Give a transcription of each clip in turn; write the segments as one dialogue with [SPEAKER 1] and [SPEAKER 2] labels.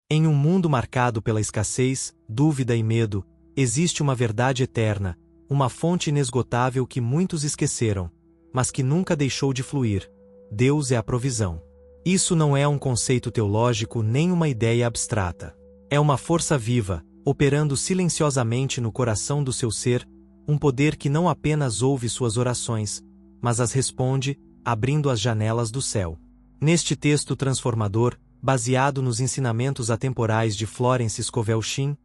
[SPEAKER 1] Em um mundo marcado pela escassez, dúvida e medo, existe uma verdade eterna, uma fonte inesgotável que muitos esqueceram, mas que nunca deixou de fluir. Deus é a provisão. Isso não é um conceito teológico nem uma ideia abstrata. É uma força viva, operando silenciosamente no coração do seu ser, um poder que não apenas ouve suas orações, mas as responde, abrindo as janelas do céu. Neste texto transformador, baseado nos ensinamentos atemporais de Florence Scovel Shinn,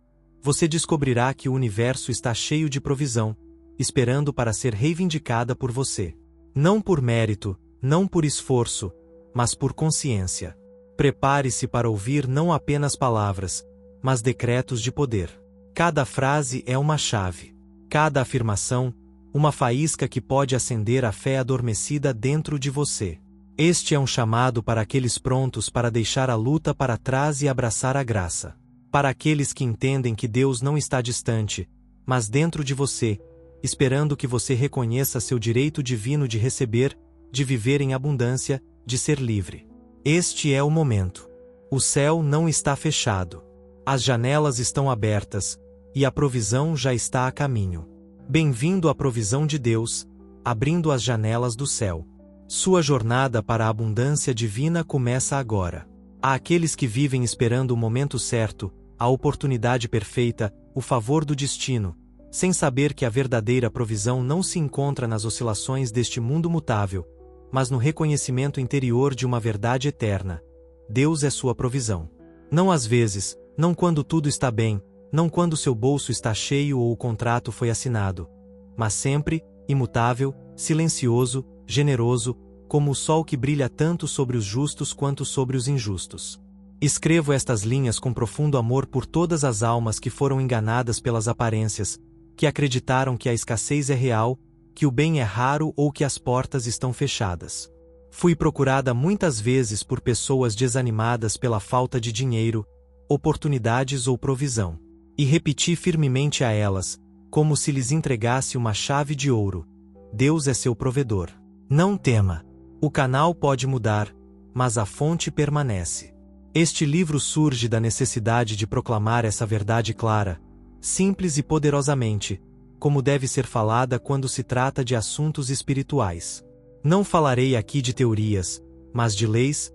[SPEAKER 1] você descobrirá que o universo está cheio de provisão, esperando para ser reivindicada por você. Não por mérito, não por esforço, mas por consciência. Prepare-se para ouvir não apenas palavras, mas decretos de poder. Cada frase é uma chave. Cada afirmação, uma faísca que pode acender a fé adormecida dentro de você. Este é um chamado para aqueles prontos para deixar a luta para trás e abraçar a graça. Para aqueles que entendem que Deus não está distante, mas dentro de você, esperando que você reconheça seu direito divino de receber, de viver em abundância, de ser livre. Este é o momento. O céu não está fechado. As janelas estão abertas, e a provisão já está a caminho. Bem-vindo à provisão de Deus, abrindo as janelas do céu. Sua jornada para a abundância divina começa agora. Há aqueles que vivem esperando o momento certo, a oportunidade perfeita, o favor do destino, sem saber que a verdadeira provisão não se encontra nas oscilações deste mundo mutável, mas no reconhecimento interior de uma verdade eterna. Deus é sua provisão. Não às vezes, não quando tudo está bem, não quando seu bolso está cheio ou o contrato foi assinado, mas sempre, imutável, silencioso, generoso, como o sol que brilha tanto sobre os justos quanto sobre os injustos. Escrevo estas linhas com profundo amor por todas as almas que foram enganadas pelas aparências, que acreditaram que a escassez é real, que o bem é raro ou que as portas estão fechadas. Fui procurada muitas vezes por pessoas desanimadas pela falta de dinheiro, oportunidades ou provisão. E repeti firmemente a elas, como se lhes entregasse uma chave de ouro: Deus é seu provedor. Não tema. O canal pode mudar, mas a fonte permanece. Este livro surge da necessidade de proclamar essa verdade clara, simples e poderosamente, como deve ser falada quando se trata de assuntos espirituais. Não falarei aqui de teorias, mas de leis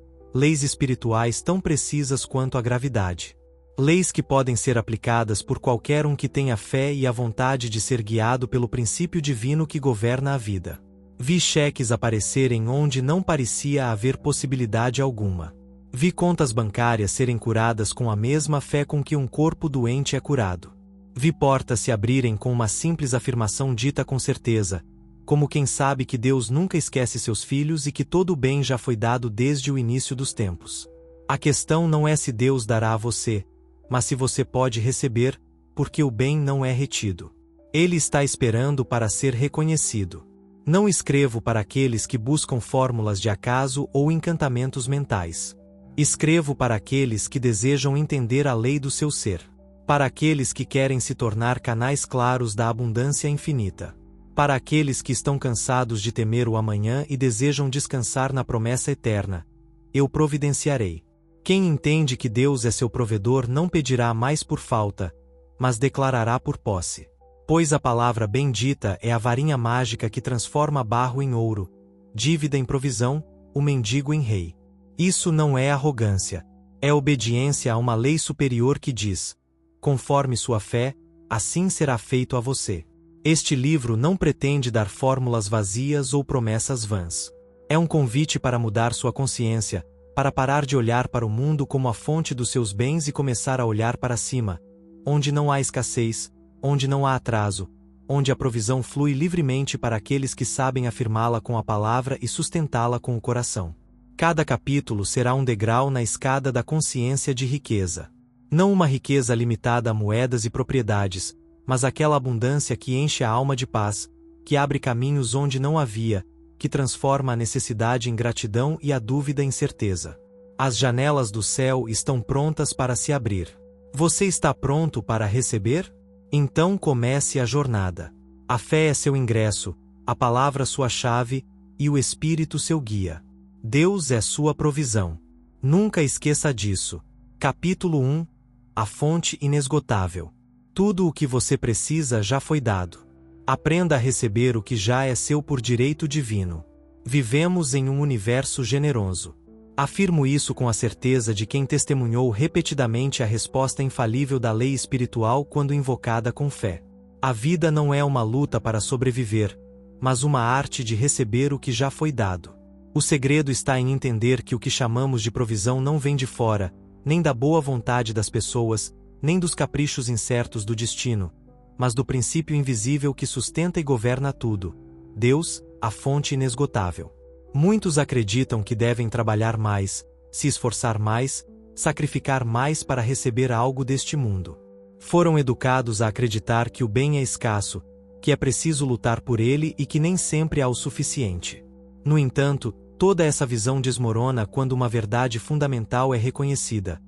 [SPEAKER 1] espirituais tão precisas quanto a gravidade. Leis que podem ser aplicadas por qualquer um que tenha fé e a vontade de ser guiado pelo princípio divino que governa a vida. Vi cheques aparecerem onde não parecia haver possibilidade alguma. Vi contas bancárias serem curadas com a mesma fé com que um corpo doente é curado. Vi portas se abrirem com uma simples afirmação dita com certeza, como quem sabe que Deus nunca esquece seus filhos e que todo o bem já foi dado desde o início dos tempos. A questão não é se Deus dará a você, mas se você pode receber, porque o bem não é retido. Ele está esperando para ser reconhecido. Não escrevo para aqueles que buscam fórmulas de acaso ou encantamentos mentais. Escrevo para aqueles que desejam entender a lei do seu ser. Para aqueles que querem se tornar canais claros da abundância infinita. Para aqueles que estão cansados de temer o amanhã e desejam descansar na promessa eterna. Eu providenciarei. Quem entende que Deus é seu provedor não pedirá mais por falta, mas declarará por posse. Pois a palavra bendita é a varinha mágica que transforma barro em ouro, dívida em provisão, o mendigo em rei. Isso não é arrogância, é obediência a uma lei superior que diz: conforme sua fé, assim será feito a você. Este livro não pretende dar fórmulas vazias ou promessas vãs. É um convite para mudar sua consciência, para parar de olhar para o mundo como a fonte dos seus bens e começar a olhar para cima, onde não há escassez, onde não há atraso, onde a provisão flui livremente para aqueles que sabem afirmá-la com a palavra e sustentá-la com o coração. Cada capítulo será um degrau na escada da consciência de riqueza. Não uma riqueza limitada a moedas e propriedades, mas aquela abundância que enche a alma de paz, que abre caminhos onde não havia, que transforma a necessidade em gratidão e a dúvida em certeza. As janelas do céu estão prontas para se abrir. Você está pronto para receber? Então comece a jornada. A fé é seu ingresso, a palavra sua chave, e o Espírito seu guia. Deus é sua provisão. Nunca esqueça disso. Capítulo 1. A fonte inesgotável. Tudo o que você precisa já foi dado. Aprenda a receber o que já é seu por direito divino. Vivemos em um universo generoso. Afirmo isso com a certeza de quem testemunhou repetidamente a resposta infalível da lei espiritual quando invocada com fé. A vida não é uma luta para sobreviver, mas uma arte de receber o que já foi dado. O segredo está em entender que o que chamamos de provisão não vem de fora, nem da boa vontade das pessoas, nem dos caprichos incertos do destino, mas do princípio invisível que sustenta e governa tudo: Deus, a fonte inesgotável. Muitos acreditam que devem trabalhar mais, se esforçar mais, sacrificar mais para receber algo deste mundo. Foram educados a acreditar que o bem é escasso, que é preciso lutar por ele e que nem sempre há o suficiente. No entanto, toda essa visão desmorona quando uma verdade fundamental é reconhecida.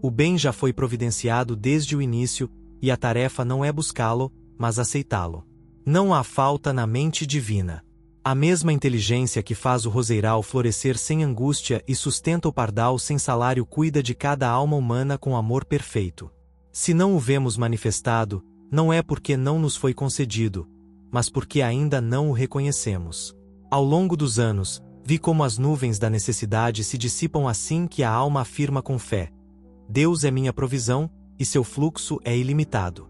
[SPEAKER 1] O bem já foi providenciado desde o início, e a tarefa não é buscá-lo, mas aceitá-lo. Não há falta na mente divina. A mesma inteligência que faz o roseiral florescer sem angústia e sustenta o pardal sem salário cuida de cada alma humana com amor perfeito. Se não o vemos manifestado, não é porque não nos foi concedido, mas porque ainda não o reconhecemos. Ao longo dos anos, vi como as nuvens da necessidade se dissipam assim que a alma afirma com fé: Deus é minha provisão, e seu fluxo é ilimitado.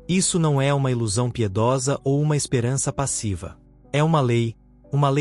[SPEAKER 1] Isso não é uma ilusão piedosa ou uma esperança passiva. É uma lei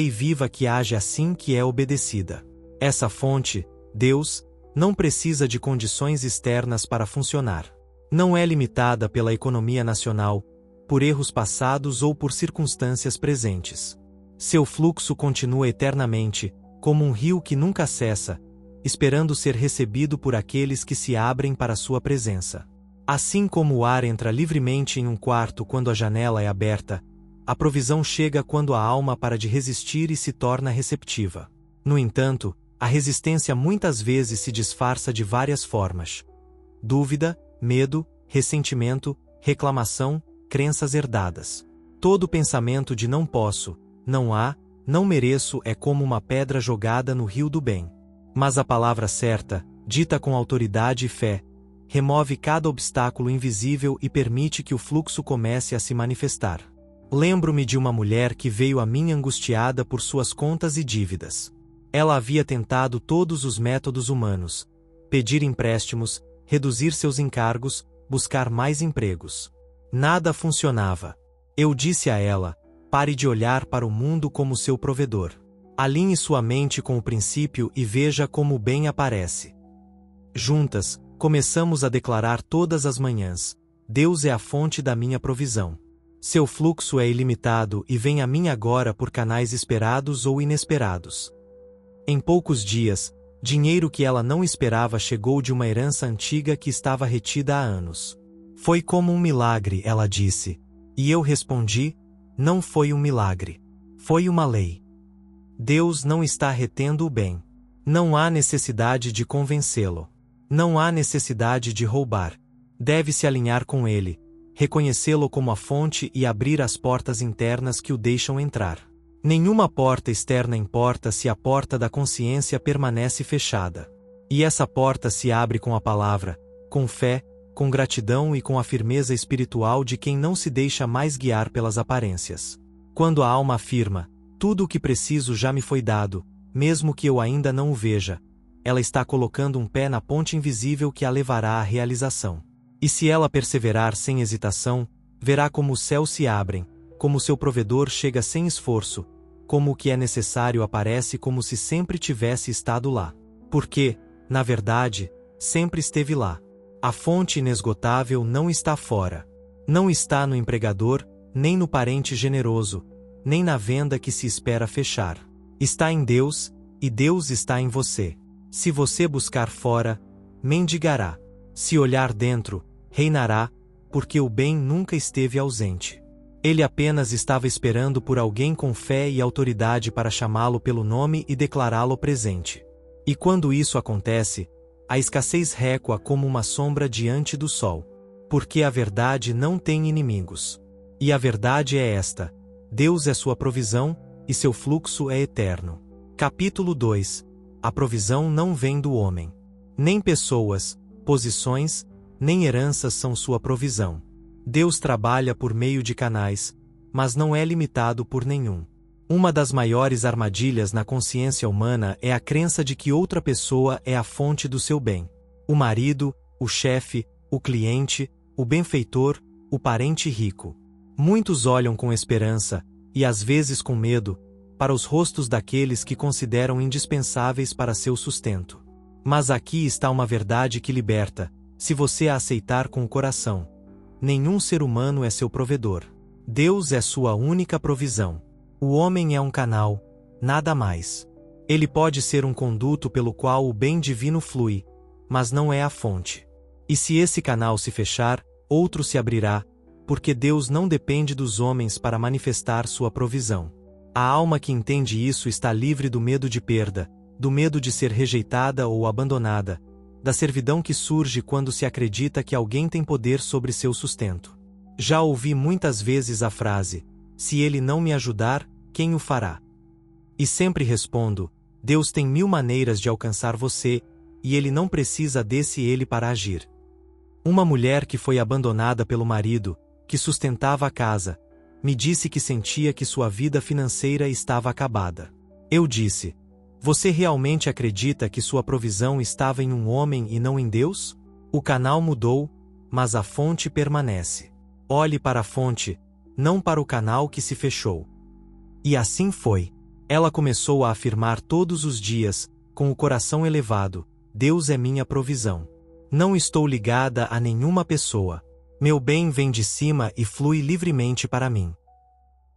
[SPEAKER 1] viva que age assim que é obedecida. Essa fonte, Deus, não precisa de condições externas para funcionar. Não é limitada pela economia nacional, por erros passados ou por circunstâncias presentes. Seu fluxo continua eternamente, como um rio que nunca cessa, esperando ser recebido por aqueles que se abrem para sua presença. Assim como o ar entra livremente em um quarto quando a janela é aberta, a provisão chega quando a alma para de resistir e se torna receptiva. No entanto, a resistência muitas vezes se disfarça de várias formas: dúvida, medo, ressentimento, reclamação, crenças herdadas. Todo pensamento de não posso, não há, não mereço é como uma pedra jogada no rio do bem. Mas a palavra certa, dita com autoridade e fé, remove cada obstáculo invisível e permite que o fluxo comece a se manifestar. Lembro-me de uma mulher que veio a mim angustiada por suas contas e dívidas. Ela havia tentado todos os métodos humanos: pedir empréstimos, reduzir seus encargos, buscar mais empregos. Nada funcionava. Eu disse a ela: pare de olhar para o mundo como seu provedor. Alinhe sua mente com o princípio e veja como o bem aparece. Juntas, começamos a declarar todas as manhãs: Deus é a fonte da minha provisão. Seu fluxo é ilimitado e vem a mim agora por canais esperados ou inesperados. Em poucos dias, dinheiro que ela não esperava chegou de uma herança antiga que estava retida há anos. Foi como um milagre, ela disse. E eu respondi: não foi um milagre. Foi uma lei. Deus não está retendo o bem. Não há necessidade de convencê-lo. Não há necessidade de roubar. Deve se alinhar com ele, reconhecê-lo como a fonte e abrir as portas internas que o deixam entrar. Nenhuma porta externa importa se a porta da consciência permanece fechada. E essa porta se abre com a palavra, com fé, com gratidão e com a firmeza espiritual de quem não se deixa mais guiar pelas aparências. Quando a alma afirma: tudo o que preciso já me foi dado, mesmo que eu ainda não o veja, ela está colocando um pé na ponte invisível que a levará à realização. E se ela perseverar sem hesitação, verá como os céus se abrem, como seu provedor chega sem esforço, como o que é necessário aparece como se sempre tivesse estado lá. Porque, na verdade, sempre esteve lá. A fonte inesgotável não está fora. Não está no empregador, nem no parente generoso, nem na venda que se espera fechar. Está em Deus, e Deus está em você. Se você buscar fora, mendigará. Se olhar dentro, reinará, porque o bem nunca esteve ausente. Ele apenas estava esperando por alguém com fé e autoridade para chamá-lo pelo nome e declará-lo presente. E quando isso acontece, a escassez recua como uma sombra diante do sol. Porque a verdade não tem inimigos. E a verdade é esta: Deus é sua provisão, e seu fluxo é eterno. Capítulo 2. A provisão não vem do homem. Nem pessoas, posições, nem heranças são sua provisão. Deus trabalha por meio de canais, mas não é limitado por nenhum. Uma das maiores armadilhas na consciência humana é a crença de que outra pessoa é a fonte do seu bem. O marido, o chefe, o cliente, o benfeitor, o parente rico. Muitos olham com esperança, e às vezes com medo, para os rostos daqueles que consideram indispensáveis para seu sustento. Mas aqui está uma verdade que liberta, se você a aceitar com o coração. Nenhum ser humano é seu provedor. Deus é sua única provisão. O homem é um canal, nada mais. Ele pode ser um conduto pelo qual o bem divino flui, mas não é a fonte. E se esse canal se fechar, outro se abrirá, porque Deus não depende dos homens para manifestar sua provisão. A alma que entende isso está livre do medo de perda, do medo de ser rejeitada ou abandonada, da servidão que surge quando se acredita que alguém tem poder sobre seu sustento. Já ouvi muitas vezes a frase: se ele não me ajudar, quem o fará? E sempre respondo: Deus tem 1000 maneiras de alcançar você, e ele não precisa desse ele para agir. Uma mulher que foi abandonada pelo marido, que sustentava a casa, me disse que sentia que sua vida financeira estava acabada. Eu disse: você realmente acredita que sua provisão estava em um homem e não em Deus? O canal mudou, mas a fonte permanece. Olhe para a fonte, não para o canal que se fechou. E assim foi. Ela começou a afirmar todos os dias, com o coração elevado: Deus é minha provisão. Não estou ligada a nenhuma pessoa. Meu bem vem de cima e flui livremente para mim.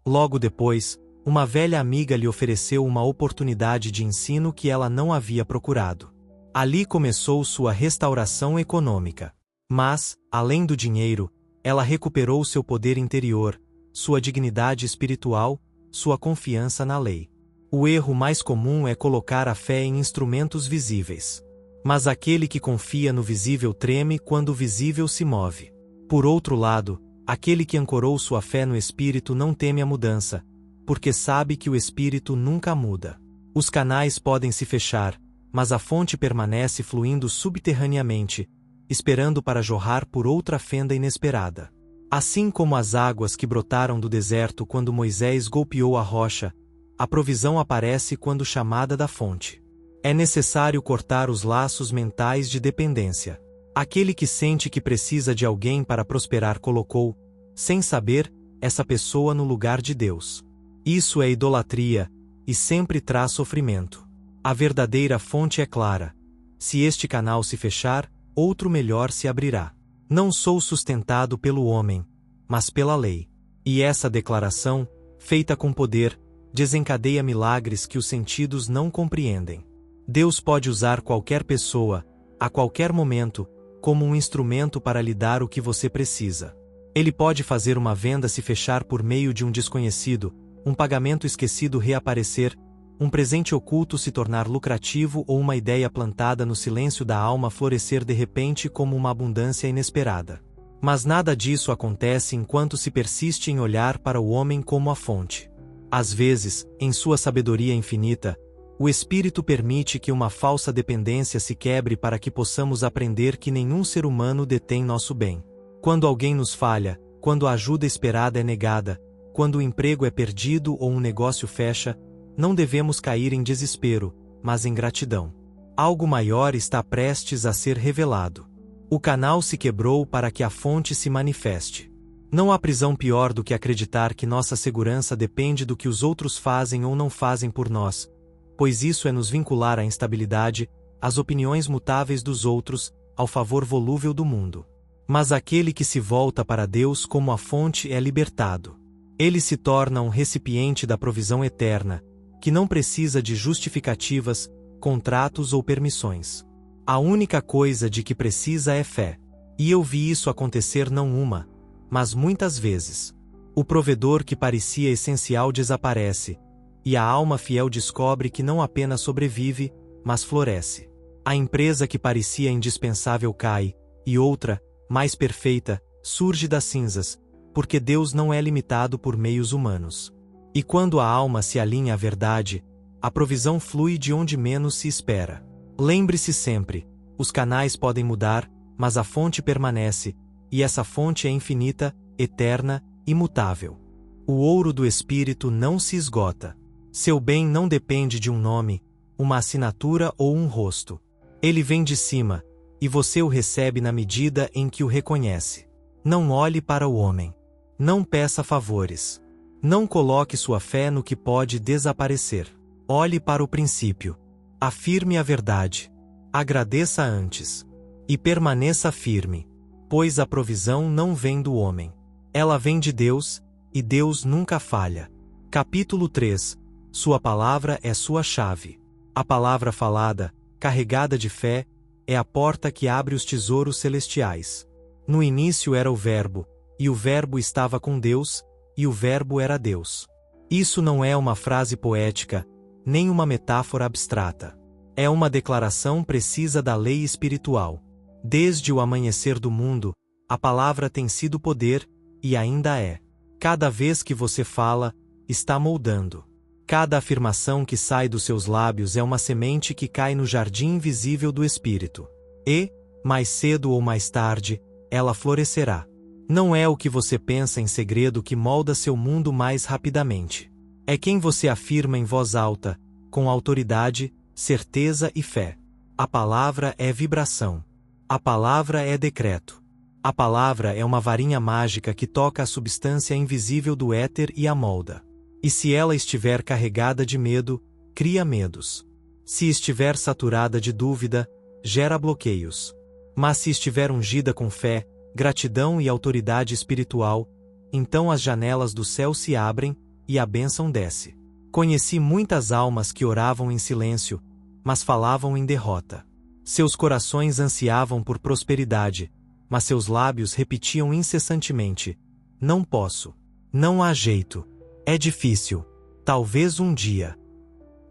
[SPEAKER 1] Logo depois, uma velha amiga lhe ofereceu uma oportunidade de ensino que ela não havia procurado. Ali começou sua restauração econômica. Mas, além do dinheiro, ela recuperou seu poder interior, sua dignidade espiritual, sua confiança na lei. O erro mais comum é colocar a fé em instrumentos visíveis. Mas aquele que confia no visível treme quando o visível se move. Por outro lado, aquele que ancorou sua fé no Espírito não teme a mudança, porque sabe que o Espírito nunca muda. Os canais podem se fechar, mas a fonte permanece fluindo subterraneamente, esperando para jorrar por outra fenda inesperada. Assim como as águas que brotaram do deserto quando Moisés golpeou a rocha, a provisão aparece quando chamada da fonte. É necessário cortar os laços mentais de dependência. Aquele que sente que precisa de alguém para prosperar colocou, sem saber, essa pessoa no lugar de Deus. Isso é idolatria, e sempre traz sofrimento. A verdadeira fonte é clara. Se este canal se fechar, outro melhor se abrirá. Não sou sustentado pelo homem, mas pela lei. E essa declaração, feita com poder, desencadeia milagres que os sentidos não compreendem. Deus pode usar qualquer pessoa, a qualquer momento, como um instrumento para lhe dar o que você precisa. Ele pode fazer uma venda se fechar por meio de um desconhecido, um pagamento esquecido reaparecer, um presente oculto se tornar lucrativo ou uma ideia plantada no silêncio da alma florescer de repente como uma abundância inesperada. Mas nada disso acontece enquanto se persiste em olhar para o homem como a fonte. Às vezes, em sua sabedoria infinita, o Espírito permite que uma falsa dependência se quebre para que possamos aprender que nenhum ser humano detém nosso bem. Quando alguém nos falha, quando a ajuda esperada é negada, quando o emprego é perdido ou um negócio fecha, não devemos cair em desespero, mas em gratidão. Algo maior está prestes a ser revelado. O canal se quebrou para que a fonte se manifeste. Não há prisão pior do que acreditar que nossa segurança depende do que os outros fazem ou não fazem por nós, pois isso é nos vincular à instabilidade, às opiniões mutáveis dos outros, ao favor volúvel do mundo. Mas aquele que se volta para Deus como a fonte é libertado. Ele se torna um recipiente da provisão eterna, que não precisa de justificativas, contratos ou permissões. A única coisa de que precisa é fé. E eu vi isso acontecer não uma, mas muitas vezes. O provedor que parecia essencial desaparece, e a alma fiel descobre que não apenas sobrevive, mas floresce. A empresa que parecia indispensável cai, e outra, mais perfeita, surge das cinzas, porque Deus não é limitado por meios humanos. E quando a alma se alinha à verdade, a provisão flui de onde menos se espera. Lembre-se sempre, Os canais podem mudar, mas a fonte permanece, e essa fonte é infinita, eterna, imutável. O ouro do Espírito não se esgota. Seu bem não depende de um nome, uma assinatura ou um rosto. Ele vem de cima, e você o recebe na medida em que o reconhece. Não olhe para o homem. Não peça favores. Não coloque sua fé no que pode desaparecer. Olhe para o princípio. Afirme a verdade. Agradeça antes. E permaneça firme, pois a provisão não vem do homem. Ela vem de Deus, e Deus nunca falha. Capítulo 3. Sua palavra é sua chave. A palavra falada, carregada de fé, é a porta que abre os tesouros celestiais. No início era o Verbo, e o Verbo estava com Deus, e o Verbo era Deus. Isso não é uma frase poética, nem uma metáfora abstrata. É uma declaração precisa da lei espiritual. Desde o amanhecer do mundo, a palavra tem sido poder, e ainda é. Cada vez que você fala, está moldando. Cada afirmação que sai dos seus lábios é uma semente que cai no jardim invisível do Espírito. E, mais cedo ou mais tarde, ela florescerá. Não é o que você pensa em segredo que molda seu mundo mais rapidamente. É quem você afirma em voz alta, com autoridade, certeza e fé. A palavra é vibração. A palavra é decreto. A palavra é uma varinha mágica que toca a substância invisível do éter e a molda. E se ela estiver carregada de medo, cria medos. Se estiver saturada de dúvida, gera bloqueios. Mas se estiver ungida com fé, gratidão e autoridade espiritual, então as janelas do céu se abrem, e a bênção desce. Conheci muitas almas que oravam em silêncio, mas falavam em derrota. Seus corações ansiavam por prosperidade, mas seus lábios repetiam incessantemente: não posso. Não há jeito. É difícil. Talvez um dia.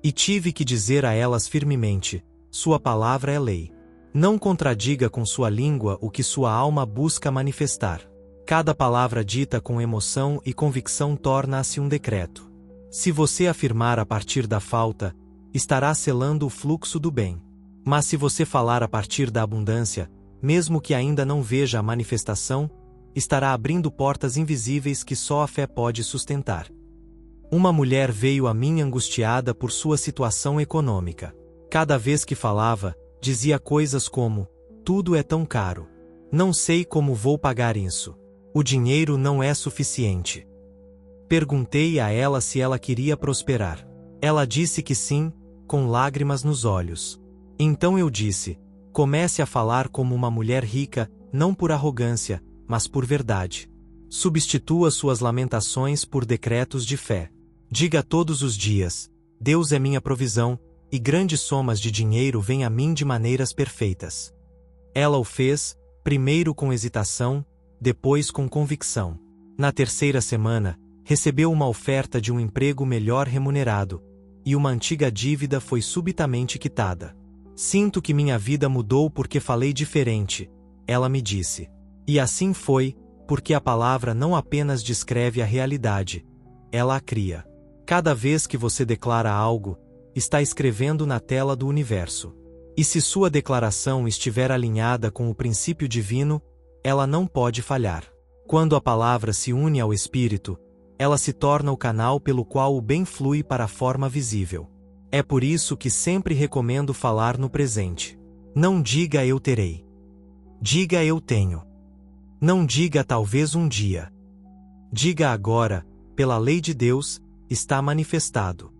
[SPEAKER 1] E tive que dizer a elas firmemente: sua palavra é lei. Não contradiga com sua língua o que sua alma busca manifestar. Cada palavra dita com emoção e convicção torna-se um decreto. Se você afirmar a partir da falta, estará selando o fluxo do bem. Mas se você falar a partir da abundância, mesmo que ainda não veja a manifestação, estará abrindo portas invisíveis que só a fé pode sustentar. Uma mulher veio a mim angustiada por sua situação econômica. Cada vez que falava, dizia coisas como: tudo é tão caro. Não sei como vou pagar isso. O dinheiro não é suficiente. Perguntei a ela se ela queria prosperar. Ela disse que sim, com lágrimas nos olhos. Então eu disse: comece a falar como uma mulher rica, não por arrogância, mas por verdade. Substitua suas lamentações por decretos de fé. Diga todos os dias: Deus é minha provisão, e grandes somas de dinheiro vêm a mim de maneiras perfeitas. Ela o fez, primeiro com hesitação, depois com convicção. Na terceira semana, recebeu uma oferta de um emprego melhor remunerado, e uma antiga dívida foi subitamente quitada. Sinto que minha vida mudou porque falei diferente, ela me disse. E assim foi, porque a palavra não apenas descreve a realidade, ela a cria. Cada vez que você declara algo, está escrevendo na tela do universo. E se sua declaração estiver alinhada com o princípio divino, ela não pode falhar. Quando a palavra se une ao Espírito, ela se torna o canal pelo qual o bem flui para a forma visível. É por isso que sempre recomendo falar no presente. Não diga eu terei. Diga eu tenho. Não diga talvez um dia. Diga agora, pela lei de Deus, está manifestado.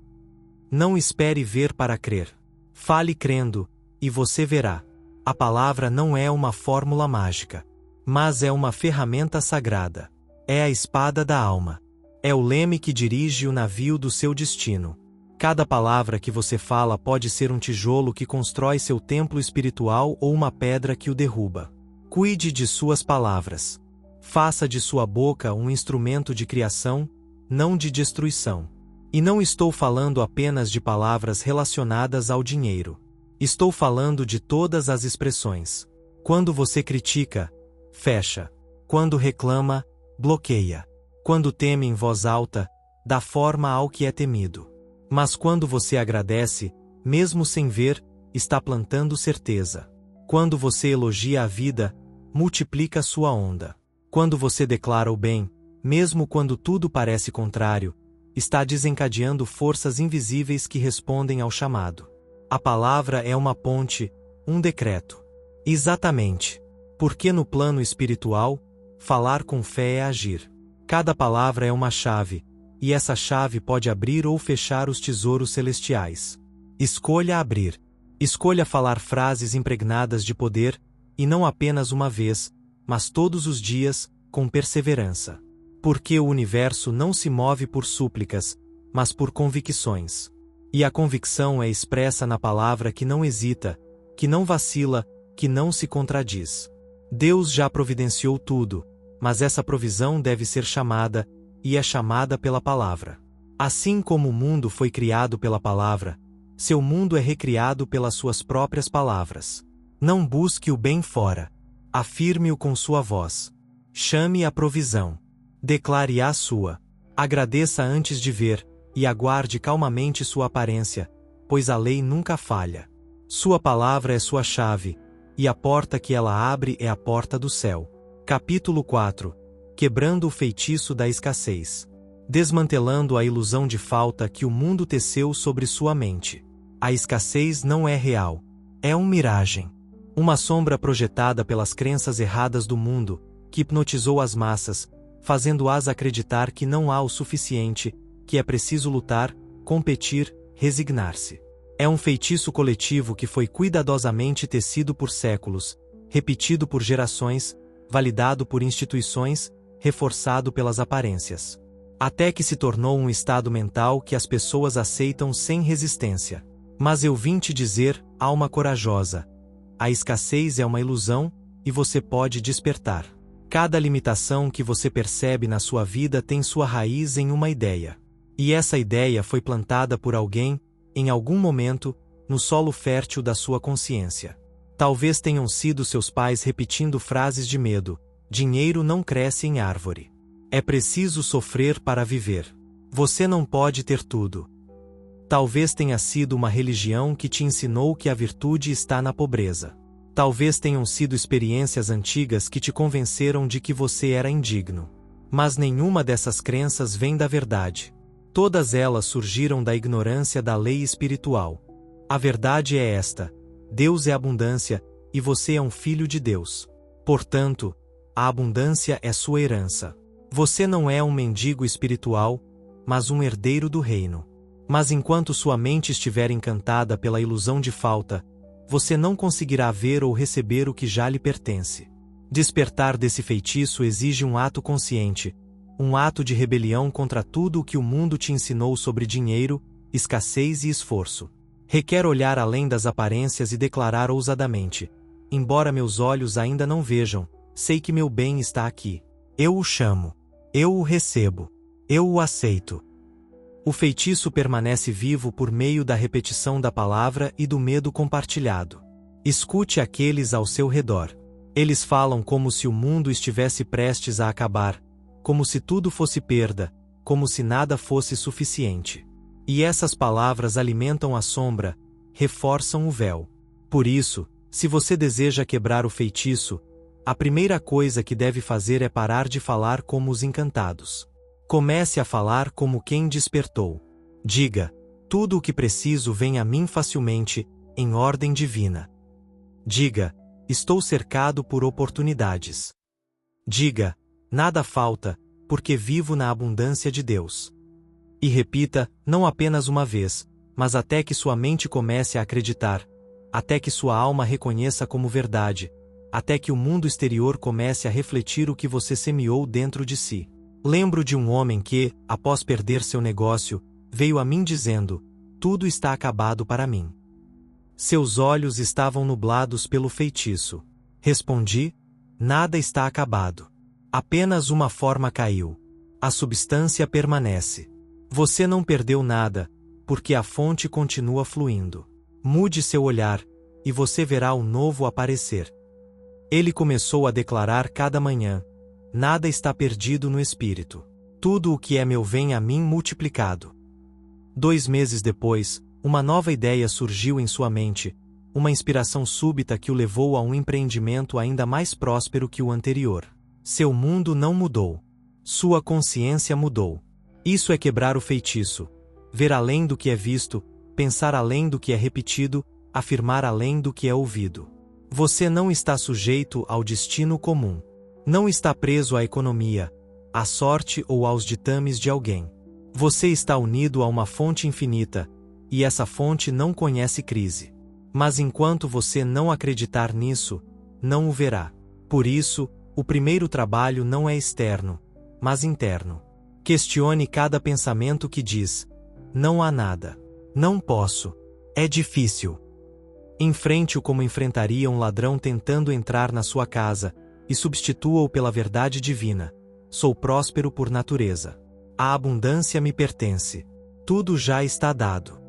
[SPEAKER 1] Não espere ver para crer. Fale crendo, e você verá. A palavra não é uma fórmula mágica, mas é uma ferramenta sagrada. É a espada da alma. É o leme que dirige o navio do seu destino. Cada palavra que você fala pode ser um tijolo que constrói seu templo espiritual ou uma pedra que o derruba. Cuide de suas palavras. Faça de sua boca um instrumento de criação, não de destruição. E não estou falando apenas de palavras relacionadas ao dinheiro. Estou falando de todas as expressões. Quando você critica, fecha. Quando reclama, bloqueia. Quando teme em voz alta, dá forma ao que é temido. Mas quando você agradece, mesmo sem ver, está plantando certeza. Quando você elogia a vida, multiplica sua onda. Quando você declara o bem, mesmo quando tudo parece contrário, está desencadeando forças invisíveis que respondem ao chamado. A palavra é uma ponte, um decreto. Exatamente. Porque no plano espiritual, falar com fé é agir. Cada palavra é uma chave, e essa chave pode abrir ou fechar os tesouros celestiais. Escolha abrir. Escolha falar frases impregnadas de poder, e não apenas uma vez, mas todos os dias, com perseverança. Porque o universo não se move por súplicas, mas por convicções. E a convicção é expressa na palavra que não hesita, que não vacila, que não se contradiz. Deus já providenciou tudo, mas essa provisão deve ser chamada, e é chamada pela palavra. Assim como o mundo foi criado pela palavra, seu mundo é recriado pelas suas próprias palavras. Não busque o bem fora. Afirme-o com sua voz. Chame a provisão. Declare a sua. Agradeça antes de ver, e aguarde calmamente sua aparência, pois a lei nunca falha. Sua palavra é sua chave, e a porta que ela abre é a porta do céu. Capítulo 4. Quebrando o feitiço da escassez. Desmantelando a ilusão de falta que o mundo teceu sobre sua mente. A escassez não é real. É uma miragem. Uma sombra projetada pelas crenças erradas do mundo, que hipnotizou as massas, fazendo-as acreditar que não há o suficiente, que é preciso lutar, competir, resignar-se. É um feitiço coletivo que foi cuidadosamente tecido por séculos, repetido por gerações, validado por instituições, reforçado pelas aparências. Até que se tornou um estado mental que as pessoas aceitam sem resistência. Mas eu vim te dizer, alma corajosa, a escassez é uma ilusão, e você pode despertar. Cada limitação que você percebe na sua vida tem sua raiz em uma ideia. E essa ideia foi plantada por alguém, em algum momento, no solo fértil da sua consciência. Talvez tenham sido seus pais repetindo frases de medo: dinheiro não cresce em árvore. É preciso sofrer para viver. Você não pode ter tudo. Talvez tenha sido uma religião que te ensinou que a virtude está na pobreza. Talvez tenham sido experiências antigas que te convenceram de que você era indigno. Mas nenhuma dessas crenças vem da verdade. Todas elas surgiram da ignorância da lei espiritual. A verdade é esta: Deus é abundância, e você é um filho de Deus. Portanto, a abundância é sua herança. Você não é um mendigo espiritual, mas um herdeiro do reino. Mas enquanto sua mente estiver encantada pela ilusão de falta, você não conseguirá ver ou receber o que já lhe pertence. Despertar desse feitiço exige um ato consciente, um ato de rebelião contra tudo o que o mundo te ensinou sobre dinheiro, escassez e esforço. Requer olhar além das aparências e declarar ousadamente: embora meus olhos ainda não vejam, sei que meu bem está aqui. Eu o chamo. Eu o recebo. Eu o aceito. O feitiço permanece vivo por meio da repetição da palavra e do medo compartilhado. Escute aqueles ao seu redor. Eles falam como se o mundo estivesse prestes a acabar, como se tudo fosse perda, como se nada fosse suficiente. E essas palavras alimentam a sombra, reforçam o véu. Por isso, se você deseja quebrar o feitiço, a primeira coisa que deve fazer é parar de falar como os encantados. Comece a falar como quem despertou. Diga: tudo o que preciso vem a mim facilmente, em ordem divina. Diga: estou cercado por oportunidades. Diga: nada falta, porque vivo na abundância de Deus. E repita, não apenas uma vez, mas até que sua mente comece a acreditar, até que sua alma reconheça como verdade, até que o mundo exterior comece a refletir o que você semeou dentro de si. Lembro de um homem que, após perder seu negócio, veio a mim dizendo: tudo está acabado para mim. Seus olhos estavam nublados pelo feitiço. Respondi: nada está acabado. Apenas uma forma caiu. A substância permanece. Você não perdeu nada, porque a fonte continua fluindo. Mude seu olhar, e você verá o novo aparecer. Ele começou a declarar cada manhã: nada está perdido no espírito. Tudo o que é meu vem a mim multiplicado. 2 meses depois, uma nova ideia surgiu em sua mente: uma inspiração súbita que o levou a um empreendimento ainda mais próspero que o anterior. Seu mundo não mudou. Sua consciência mudou. Isso é quebrar o feitiço. Ver além do que é visto, pensar além do que é repetido, afirmar além do que é ouvido. Você não está sujeito ao destino comum. Não está preso à economia, à sorte ou aos ditames de alguém. Você está unido a uma fonte infinita, e essa fonte não conhece crise. Mas enquanto você não acreditar nisso, não o verá. Por isso, o primeiro trabalho não é externo, mas interno. Questione cada pensamento que diz: não há nada. Não posso. É difícil. Enfrente-o como enfrentaria um ladrão tentando entrar na sua casa, e substitua-o pela verdade divina. Sou próspero por natureza. A abundância me pertence. Tudo já está dado.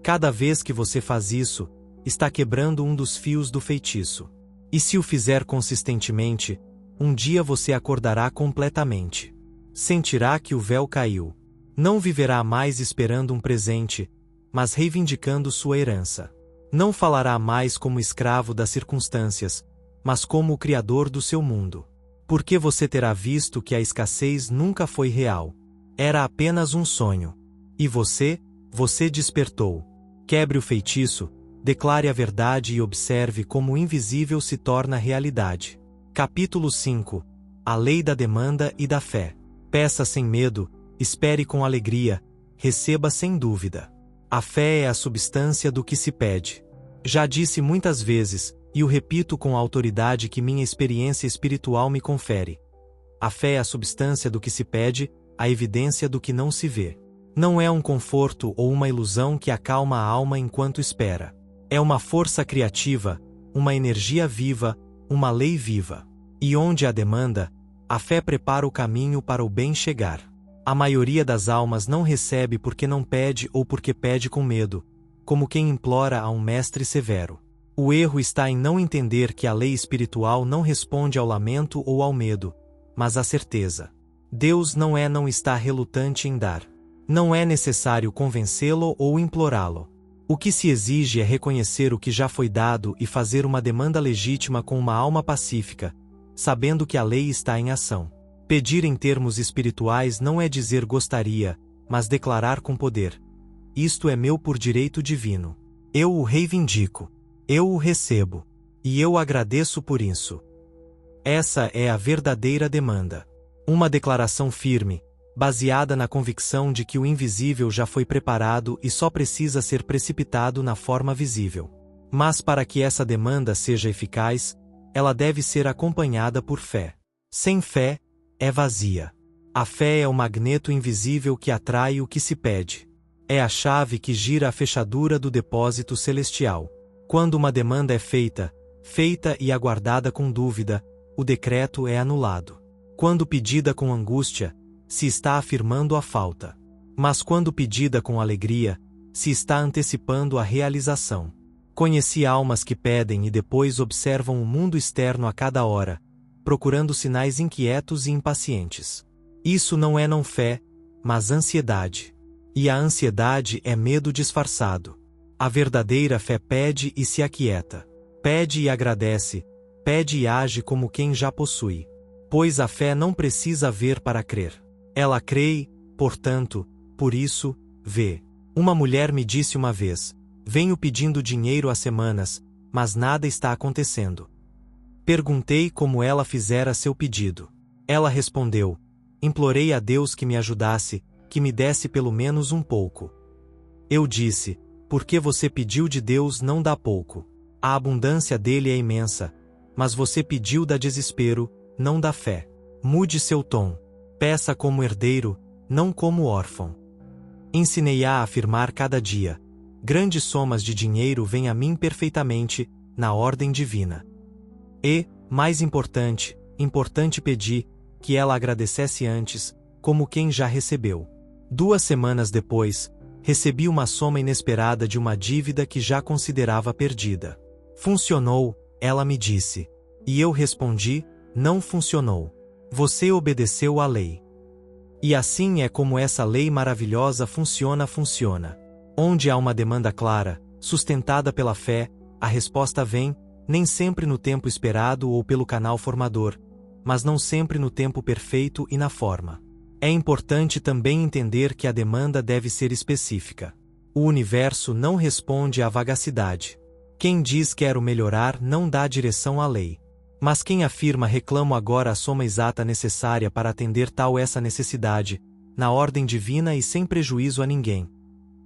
[SPEAKER 1] Cada vez que você faz isso, está quebrando um dos fios do feitiço. E se o fizer consistentemente, um dia você acordará completamente. Sentirá que o véu caiu. Não viverá mais esperando um presente, mas reivindicando sua herança. Não falará mais como escravo das circunstâncias, mas como o criador do seu mundo. Porque você terá visto que a escassez nunca foi real. Era apenas um sonho. E você despertou. Quebre o feitiço, declare a verdade e observe como o invisível se torna realidade. Capítulo 5. A lei da demanda e da fé. Peça sem medo, espere com alegria, receba sem dúvida. A fé é a substância do que se pede. Já disse muitas vezes, e o repito com a autoridade que minha experiência espiritual me confere. A fé é a substância do que se pede, a evidência do que não se vê. Não é um conforto ou uma ilusão que acalma a alma enquanto espera. É uma força criativa, uma energia viva, uma lei viva. E onde há demanda, a fé prepara o caminho para o bem chegar. A maioria das almas não recebe porque não pede ou porque pede com medo, como quem implora a um mestre severo. O erro está em não entender que a lei espiritual não responde ao lamento ou ao medo, mas à certeza. Deus não está relutante em dar. Não é necessário convencê-lo ou implorá-lo. O que se exige é reconhecer o que já foi dado e fazer uma demanda legítima com uma alma pacífica, sabendo que a lei está em ação. Pedir em termos espirituais não é dizer gostaria, mas declarar com poder: isto é meu por direito divino. Eu o reivindico. Eu o recebo. E eu agradeço por isso. Essa é a verdadeira demanda. Uma declaração firme, baseada na convicção de que o invisível já foi preparado e só precisa ser precipitado na forma visível. Mas para que essa demanda seja eficaz, ela deve ser acompanhada por fé. Sem fé, é vazia. A fé é o magneto invisível que atrai o que se pede. É a chave que gira a fechadura do depósito celestial. Quando uma demanda é feita e aguardada com dúvida, o decreto é anulado. Quando pedida com angústia, se está afirmando a falta. Mas quando pedida com alegria, se está antecipando a realização. Conheci almas que pedem e depois observam o mundo externo a cada hora, procurando sinais inquietos e impacientes. Isso não é não fé, mas ansiedade. E a ansiedade é medo disfarçado. A verdadeira fé pede e se aquieta. Pede e agradece, pede e age como quem já possui. Pois a fé não precisa ver para crer. Ela crê, portanto, por isso, vê. Uma mulher me disse uma vez: venho pedindo dinheiro há semanas, mas nada está acontecendo. Perguntei como ela fizera seu pedido. Ela respondeu: implorei a Deus que me ajudasse, que me desse pelo menos um pouco. Eu disse: porque você pediu de Deus não dá pouco. A abundância dele é imensa, mas você pediu da desespero, não da fé. Mude seu tom. Peça como herdeiro, não como órfão. Ensinei-a a afirmar cada dia: grandes somas de dinheiro vêm a mim perfeitamente, na ordem divina. E, mais importante pedi, que ela agradecesse antes, como quem já recebeu. 2 semanas depois, recebi uma soma inesperada de uma dívida que já considerava perdida. Funcionou, ela me disse. E eu respondi: não funcionou. Você obedeceu à lei. E assim é como essa lei maravilhosa funciona. Onde há uma demanda clara, sustentada pela fé, A resposta vem, nem sempre no tempo esperado ou pelo canal formador, mas não sempre no tempo perfeito e na forma. É importante também entender que a demanda deve ser específica. O universo não responde à vagacidade. Quem diz quero melhorar não dá direção à lei. Mas quem afirma reclamo agora a soma exata necessária para atender tal essa necessidade, na ordem divina e sem prejuízo a ninguém,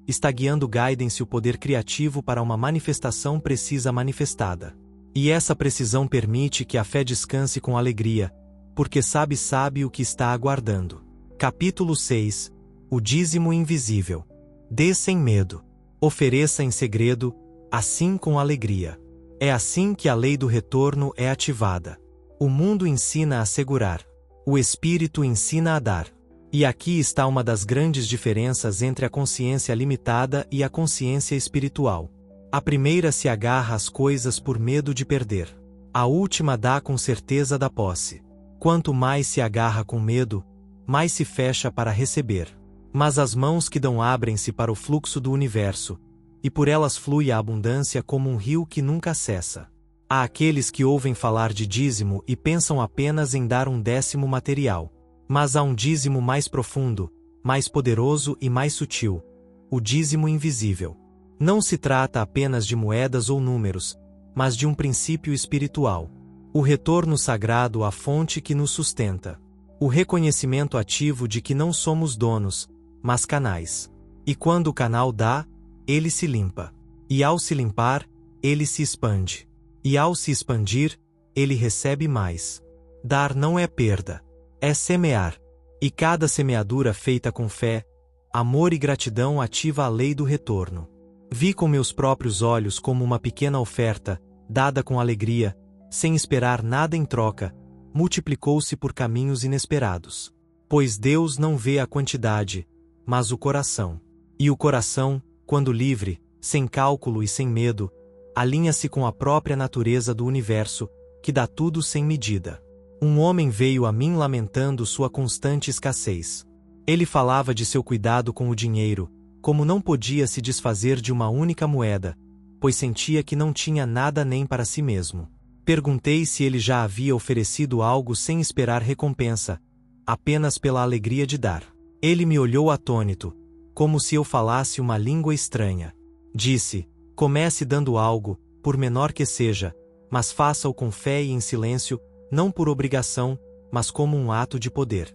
[SPEAKER 1] está guiando guidance o poder criativo para uma manifestação precisa manifestada. E essa precisão permite que a fé descanse com alegria, porque sabe o que está aguardando. Capítulo 6. O dízimo invisível. Dê sem medo. Ofereça em segredo, assim com alegria. É assim que a lei do retorno é ativada. O mundo ensina a segurar. O espírito ensina a dar. E aqui está uma das grandes diferenças entre a consciência limitada e a consciência espiritual. A primeira se agarra às coisas por medo de perder. A última dá com certeza da posse. Quanto mais se agarra com medo, mais se fecha para receber. Mas as mãos que dão abrem-se para o fluxo do universo, e por elas flui a abundância como um rio que nunca cessa. Há aqueles que ouvem falar de dízimo e pensam apenas em dar um décimo material. Mas há um dízimo mais profundo, mais poderoso e mais sutil. O dízimo invisível. Não se trata apenas de moedas ou números, mas de um princípio espiritual. O retorno sagrado à fonte que nos sustenta. O reconhecimento ativo de que não somos donos, mas canais. E quando o canal dá, ele se limpa. E ao se limpar, ele se expande. E ao se expandir, ele recebe mais. Dar não é perda. É semear. E cada semeadura feita com fé, amor e gratidão ativa a lei do retorno. Vi com meus próprios olhos como uma pequena oferta, dada com alegria, sem esperar nada em troca, multiplicou-se por caminhos inesperados. Pois Deus não vê a quantidade, mas o coração. E o coração, quando livre, sem cálculo e sem medo, alinha-se com a própria natureza do universo, que dá tudo sem medida. Um homem veio a mim lamentando sua constante escassez. Ele falava de seu cuidado com o dinheiro, como não podia se desfazer de uma única moeda, pois sentia que não tinha nada nem para si mesmo. Perguntei se ele já havia oferecido algo sem esperar recompensa, apenas pela alegria de dar. Ele me olhou atônito, como se eu falasse uma língua estranha. Disse: comece dando algo, por menor que seja, mas faça-o com fé e em silêncio, não por obrigação, mas como um ato de poder.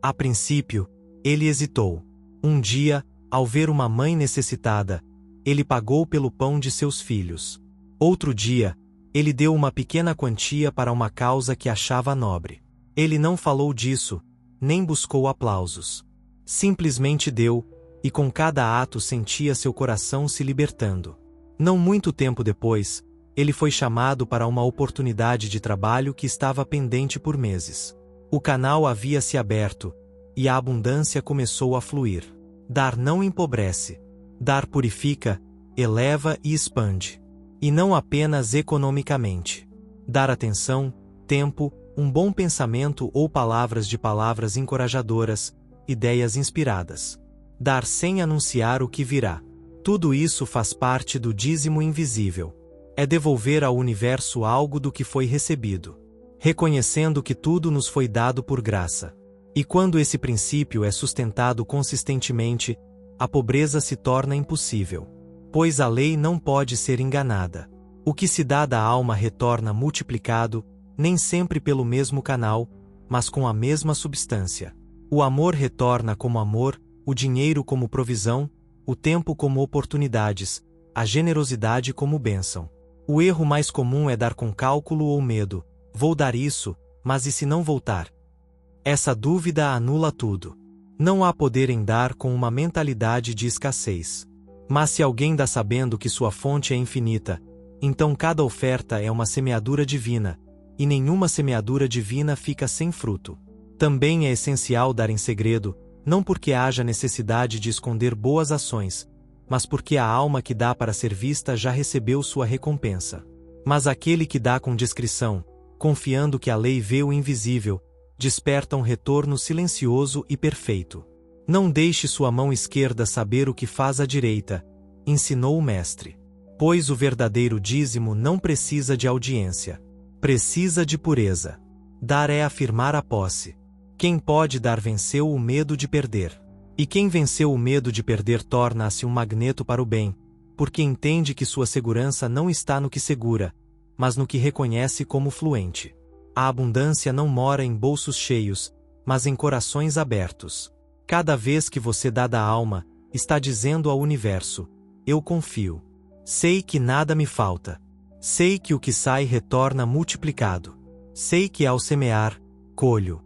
[SPEAKER 1] A princípio, ele hesitou. Um dia, ao ver uma mãe necessitada, ele pagou pelo pão de seus filhos. Outro dia, ele deu uma pequena quantia para uma causa que achava nobre. Ele não falou disso, nem buscou aplausos. Simplesmente deu, e com cada ato sentia seu coração se libertando. Não muito tempo depois, ele foi chamado para uma oportunidade de trabalho que estava pendente por meses. O canal havia se aberto, e a abundância começou a fluir. Dar não empobrece. Dar purifica, eleva e expande. E não apenas economicamente. Dar atenção, tempo, um bom pensamento ou palavras encorajadoras, ideias inspiradas. Dar sem anunciar o que virá. Tudo isso faz parte do dízimo invisível. É devolver ao universo algo do que foi recebido, reconhecendo que tudo nos foi dado por graça. E quando esse princípio é sustentado consistentemente, a pobreza se torna impossível. Pois a lei não pode ser enganada. O que se dá da alma retorna multiplicado, nem sempre pelo mesmo canal, mas com a mesma substância. O amor retorna como amor, o dinheiro como provisão, o tempo como oportunidades, a generosidade como bênção. O erro mais comum é dar com cálculo ou medo. Vou dar isso, mas e se não voltar? Essa dúvida anula tudo. Não há poder em dar com uma mentalidade de escassez. Mas se alguém dá sabendo que sua fonte é infinita, então cada oferta é uma semeadura divina, e nenhuma semeadura divina fica sem fruto. Também é essencial dar em segredo, não porque haja necessidade de esconder boas ações, mas porque a alma que dá para ser vista já recebeu sua recompensa. Mas aquele que dá com discrição, confiando que a lei vê o invisível, desperta um retorno silencioso e perfeito. Não deixe sua mão esquerda saber o que faz a direita, ensinou o mestre. Pois o verdadeiro dízimo não precisa de audiência. Precisa de pureza. Dar é afirmar a posse. Quem pode dar venceu o medo de perder. E quem venceu o medo de perder torna-se um magneto para o bem, porque entende que sua segurança não está no que segura, mas no que reconhece como fluente. A abundância não mora em bolsos cheios, mas em corações abertos. Cada vez que você dá da alma, está dizendo ao universo: eu confio. Sei que nada me falta. Sei que o que sai retorna multiplicado. Sei que ao semear, colho.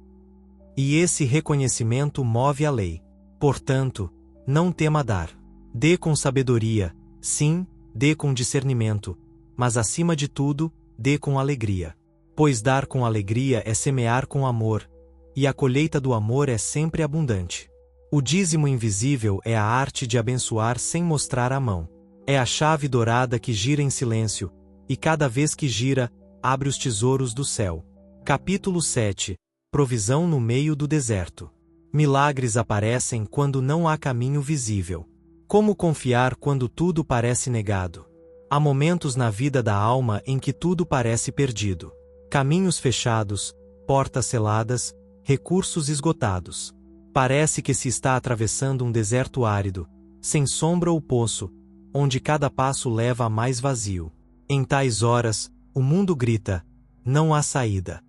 [SPEAKER 1] E esse reconhecimento move a lei. Portanto, não tema dar. Dê com sabedoria, sim, dê com discernimento, mas acima de tudo, dê com alegria. Pois dar com alegria é semear com amor, e a colheita do amor é sempre abundante. O dízimo invisível é a arte de abençoar sem mostrar a mão. É a chave dourada que gira em silêncio, e cada vez que gira, abre os tesouros do céu. Capítulo 7. Provisão no meio do deserto. Milagres aparecem quando não há caminho visível. Como confiar quando tudo parece negado? Há momentos na vida da alma em que tudo parece perdido. Caminhos fechados, portas seladas, recursos esgotados. Parece que se está atravessando um deserto árido, sem sombra ou poço, onde cada passo leva a mais vazio. Em tais horas, o mundo grita: não há saída.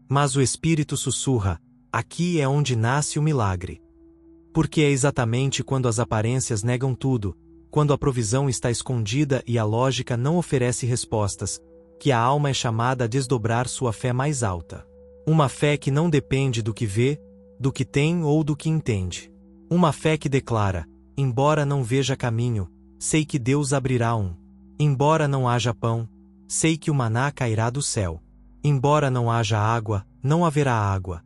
[SPEAKER 1] Mas o Espírito sussurra: aqui é onde nasce o milagre. Porque é exatamente quando as aparências negam tudo, quando a provisão está escondida e a lógica não oferece respostas, que a alma é chamada a desdobrar sua fé mais alta. Uma fé que não depende do que vê, do que tem ou do que entende. Uma fé que declara: embora não veja caminho, sei que Deus abrirá um. Embora não haja pão, sei que o maná cairá do céu. Embora não haja água, não haverá água.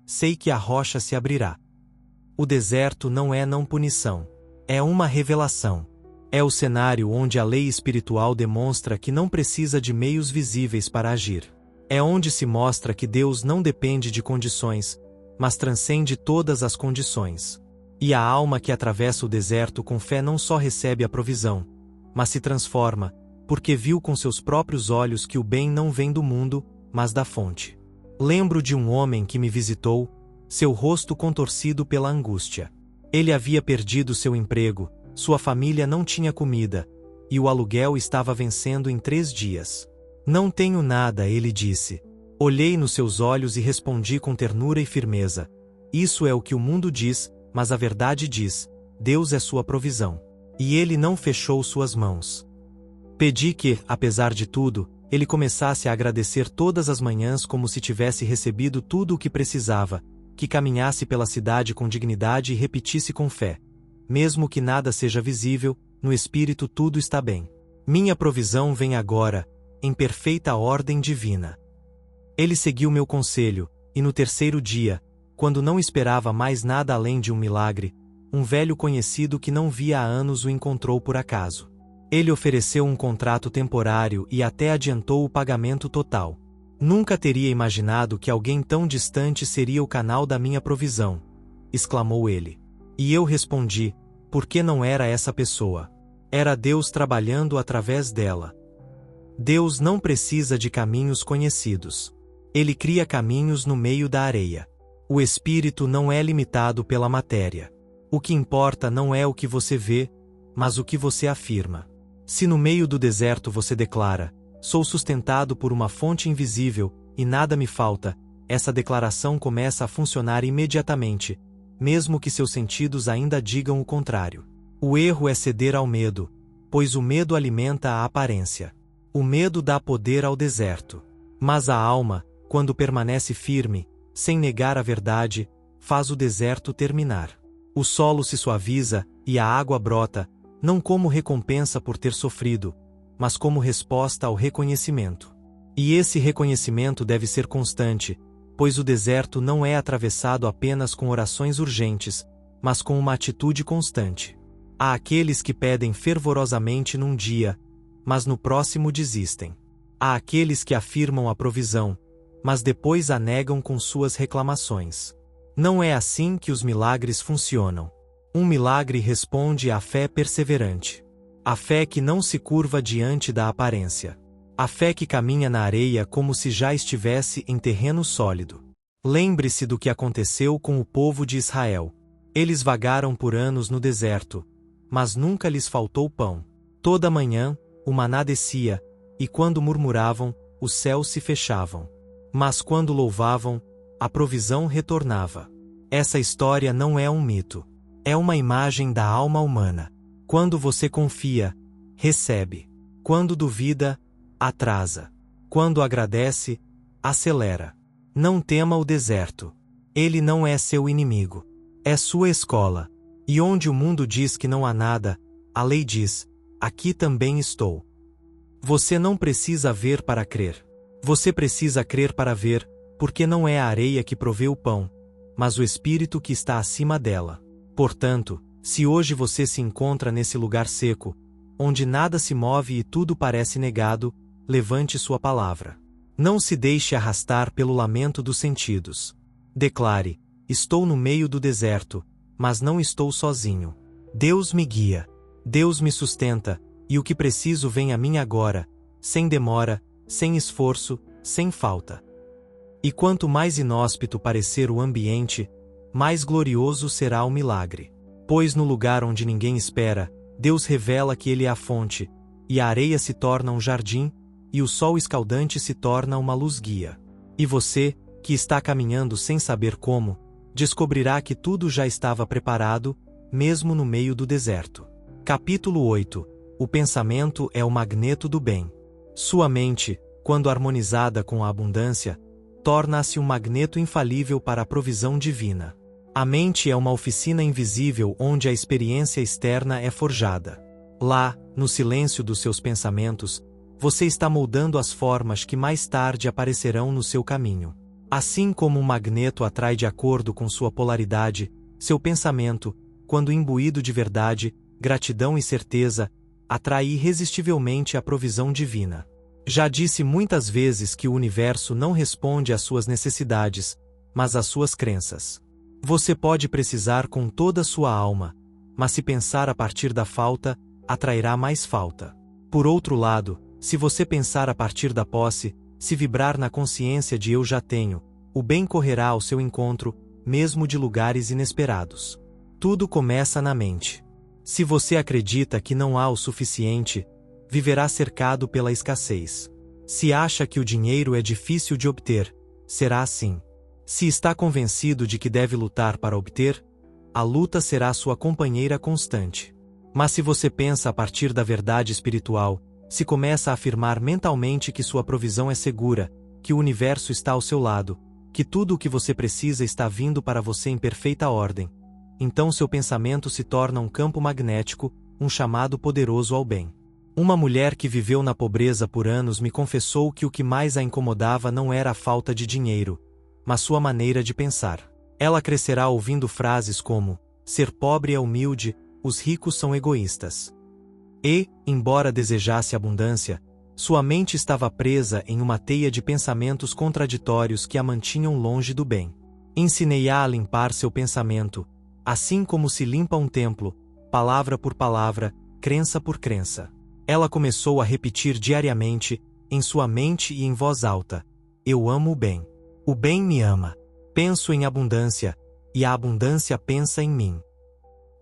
[SPEAKER 1] Sei que a rocha se abrirá. O deserto não é não punição. É uma revelação. É o cenário onde a lei espiritual demonstra que não precisa de meios visíveis para agir. É onde se mostra que Deus não depende de condições, mas transcende todas as condições. E a alma que atravessa o deserto com fé não só recebe a provisão, mas se transforma, porque viu com seus próprios olhos que o bem não vem do mundo, mas da fonte. Lembro de um homem que me visitou, seu rosto contorcido pela angústia. Ele havia perdido seu emprego, sua família não tinha comida, e o aluguel estava vencendo em 3 dias. Não tenho nada, ele disse. Olhei nos seus olhos e respondi com ternura e firmeza: isso é o que o mundo diz, mas a verdade diz: Deus é sua provisão. E ele não fechou suas mãos. Pedi que, apesar de tudo, ele começasse a agradecer todas as manhãs como se tivesse recebido tudo o que precisava, que caminhasse pela cidade com dignidade e repetisse com fé: mesmo que nada seja visível, no espírito tudo está bem. Minha provisão vem agora, em perfeita ordem divina. Ele seguiu meu conselho, e no 3º dia, quando não esperava mais nada além de um milagre, um velho conhecido que não via há anos o encontrou por acaso. Ele ofereceu um contrato temporário e até adiantou o pagamento total. Nunca teria imaginado que alguém tão distante seria o canal da minha provisão, exclamou ele. E eu respondi: por que não era essa pessoa? Era Deus trabalhando através dela. Deus não precisa de caminhos conhecidos. Ele cria caminhos no meio da areia. O espírito não é limitado pela matéria. O que importa não é o que você vê, mas o que você afirma. Se no meio do deserto você declara: sou sustentado por uma fonte invisível, e nada me falta, essa declaração começa a funcionar imediatamente, mesmo que seus sentidos ainda digam o contrário. O erro é ceder ao medo, pois o medo alimenta a aparência. O medo dá poder ao deserto. Mas a alma, quando permanece firme, sem negar a verdade, faz o deserto terminar. O solo se suaviza, e a água brota, não como recompensa por ter sofrido, mas como resposta ao reconhecimento. E esse reconhecimento deve ser constante, pois o deserto não é atravessado apenas com orações urgentes, mas com uma atitude constante. Há aqueles que pedem fervorosamente num dia, mas no próximo desistem. Há aqueles que afirmam a provisão, mas depois a negam com suas reclamações. Não é assim que os milagres funcionam. Um milagre responde à fé perseverante. A fé que não se curva diante da aparência. A fé que caminha na areia como se já estivesse em terreno sólido. Lembre-se do que aconteceu com o povo de Israel. Eles vagaram por anos no deserto, mas nunca lhes faltou pão. Toda manhã, o maná descia, e quando murmuravam, os céus se fechavam. Mas quando louvavam, a provisão retornava. Essa história não é um mito. É uma imagem da alma humana. Quando você confia, recebe. Quando duvida, atrasa. Quando agradece, acelera. Não tema o deserto. Ele não é seu inimigo. É sua escola. E onde o mundo diz que não há nada, a lei diz: aqui também estou. Você não precisa ver para crer. Você precisa crer para ver, porque não é a areia que provê o pão, mas o Espírito que está acima dela. Portanto, se hoje você se encontra nesse lugar seco, onde nada se move e tudo parece negado, levante sua palavra. Não se deixe arrastar pelo lamento dos sentidos. Declare: estou no meio do deserto, mas não estou sozinho. Deus me guia. Deus me sustenta, e o que preciso vem a mim agora, sem demora, sem esforço, sem falta. E quanto mais inóspito parecer o ambiente, mais glorioso será o milagre. Pois no lugar onde ninguém espera, Deus revela que Ele é a fonte, e a areia se torna um jardim, e o sol escaldante se torna uma luz guia. E você, que está caminhando sem saber como, descobrirá que tudo já estava preparado, mesmo no meio do deserto. Capítulo 8. O pensamento é o magneto do bem. Sua mente, quando harmonizada com a abundância, torna-se um magneto infalível para a provisão divina. A mente é uma oficina invisível onde a experiência externa é forjada. Lá, no silêncio dos seus pensamentos, você está moldando as formas que mais tarde aparecerão no seu caminho. Assim como um magneto atrai de acordo com sua polaridade, seu pensamento, quando imbuído de verdade, gratidão e certeza, atrai irresistivelmente a provisão divina. Já disse muitas vezes que o universo não responde às suas necessidades, mas às suas crenças. Você pode precisar com toda a sua alma, mas se pensar a partir da falta, atrairá mais falta. Por outro lado, se você pensar a partir da posse, se vibrar na consciência de eu já tenho, o bem correrá ao seu encontro, mesmo de lugares inesperados. Tudo começa na mente. Se você acredita que não há o suficiente, viverá cercado pela escassez. Se acha que o dinheiro é difícil de obter, será assim. Se está convencido de que deve lutar para obter, a luta será sua companheira constante. Mas se você pensa a partir da verdade espiritual, se começa a afirmar mentalmente que sua provisão é segura, que o universo está ao seu lado, que tudo o que você precisa está vindo para você em perfeita ordem, então seu pensamento se torna um campo magnético, um chamado poderoso ao bem. Uma mulher que viveu na pobreza por anos me confessou que o que mais a incomodava não era a falta de dinheiro, mas sua maneira de pensar. Ela crescerá ouvindo frases como: ser pobre é humilde, os ricos são egoístas. E, embora desejasse abundância, sua mente estava presa em uma teia de pensamentos contraditórios que a mantinham longe do bem. Ensinei-a a limpar seu pensamento, assim como se limpa um templo, palavra por palavra, crença por crença. Ela começou a repetir diariamente, em sua mente e em voz alta: eu amo o bem. O bem me ama. Penso em abundância, e a abundância pensa em mim.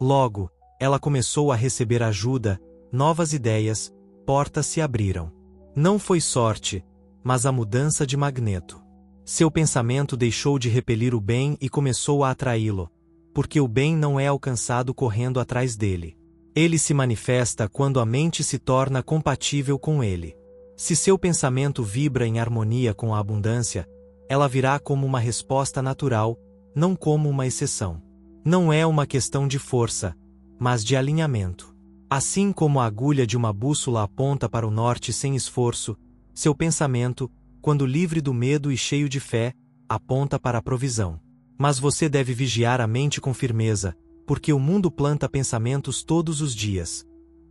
[SPEAKER 1] Logo, ela começou a receber ajuda, novas ideias, portas se abriram. Não foi sorte, mas a mudança de magneto. Seu pensamento deixou de repelir o bem e começou a atraí-lo, porque o bem não é alcançado correndo atrás dele. Ele se manifesta quando a mente se torna compatível com ele. Se seu pensamento vibra em harmonia com a abundância, ela virá como uma resposta natural, não como uma exceção. Não é uma questão de força, mas de alinhamento. Assim como a agulha de uma bússola aponta para o norte sem esforço, seu pensamento, quando livre do medo e cheio de fé, aponta para a provisão. Mas você deve vigiar a mente com firmeza, porque o mundo planta pensamentos todos os dias.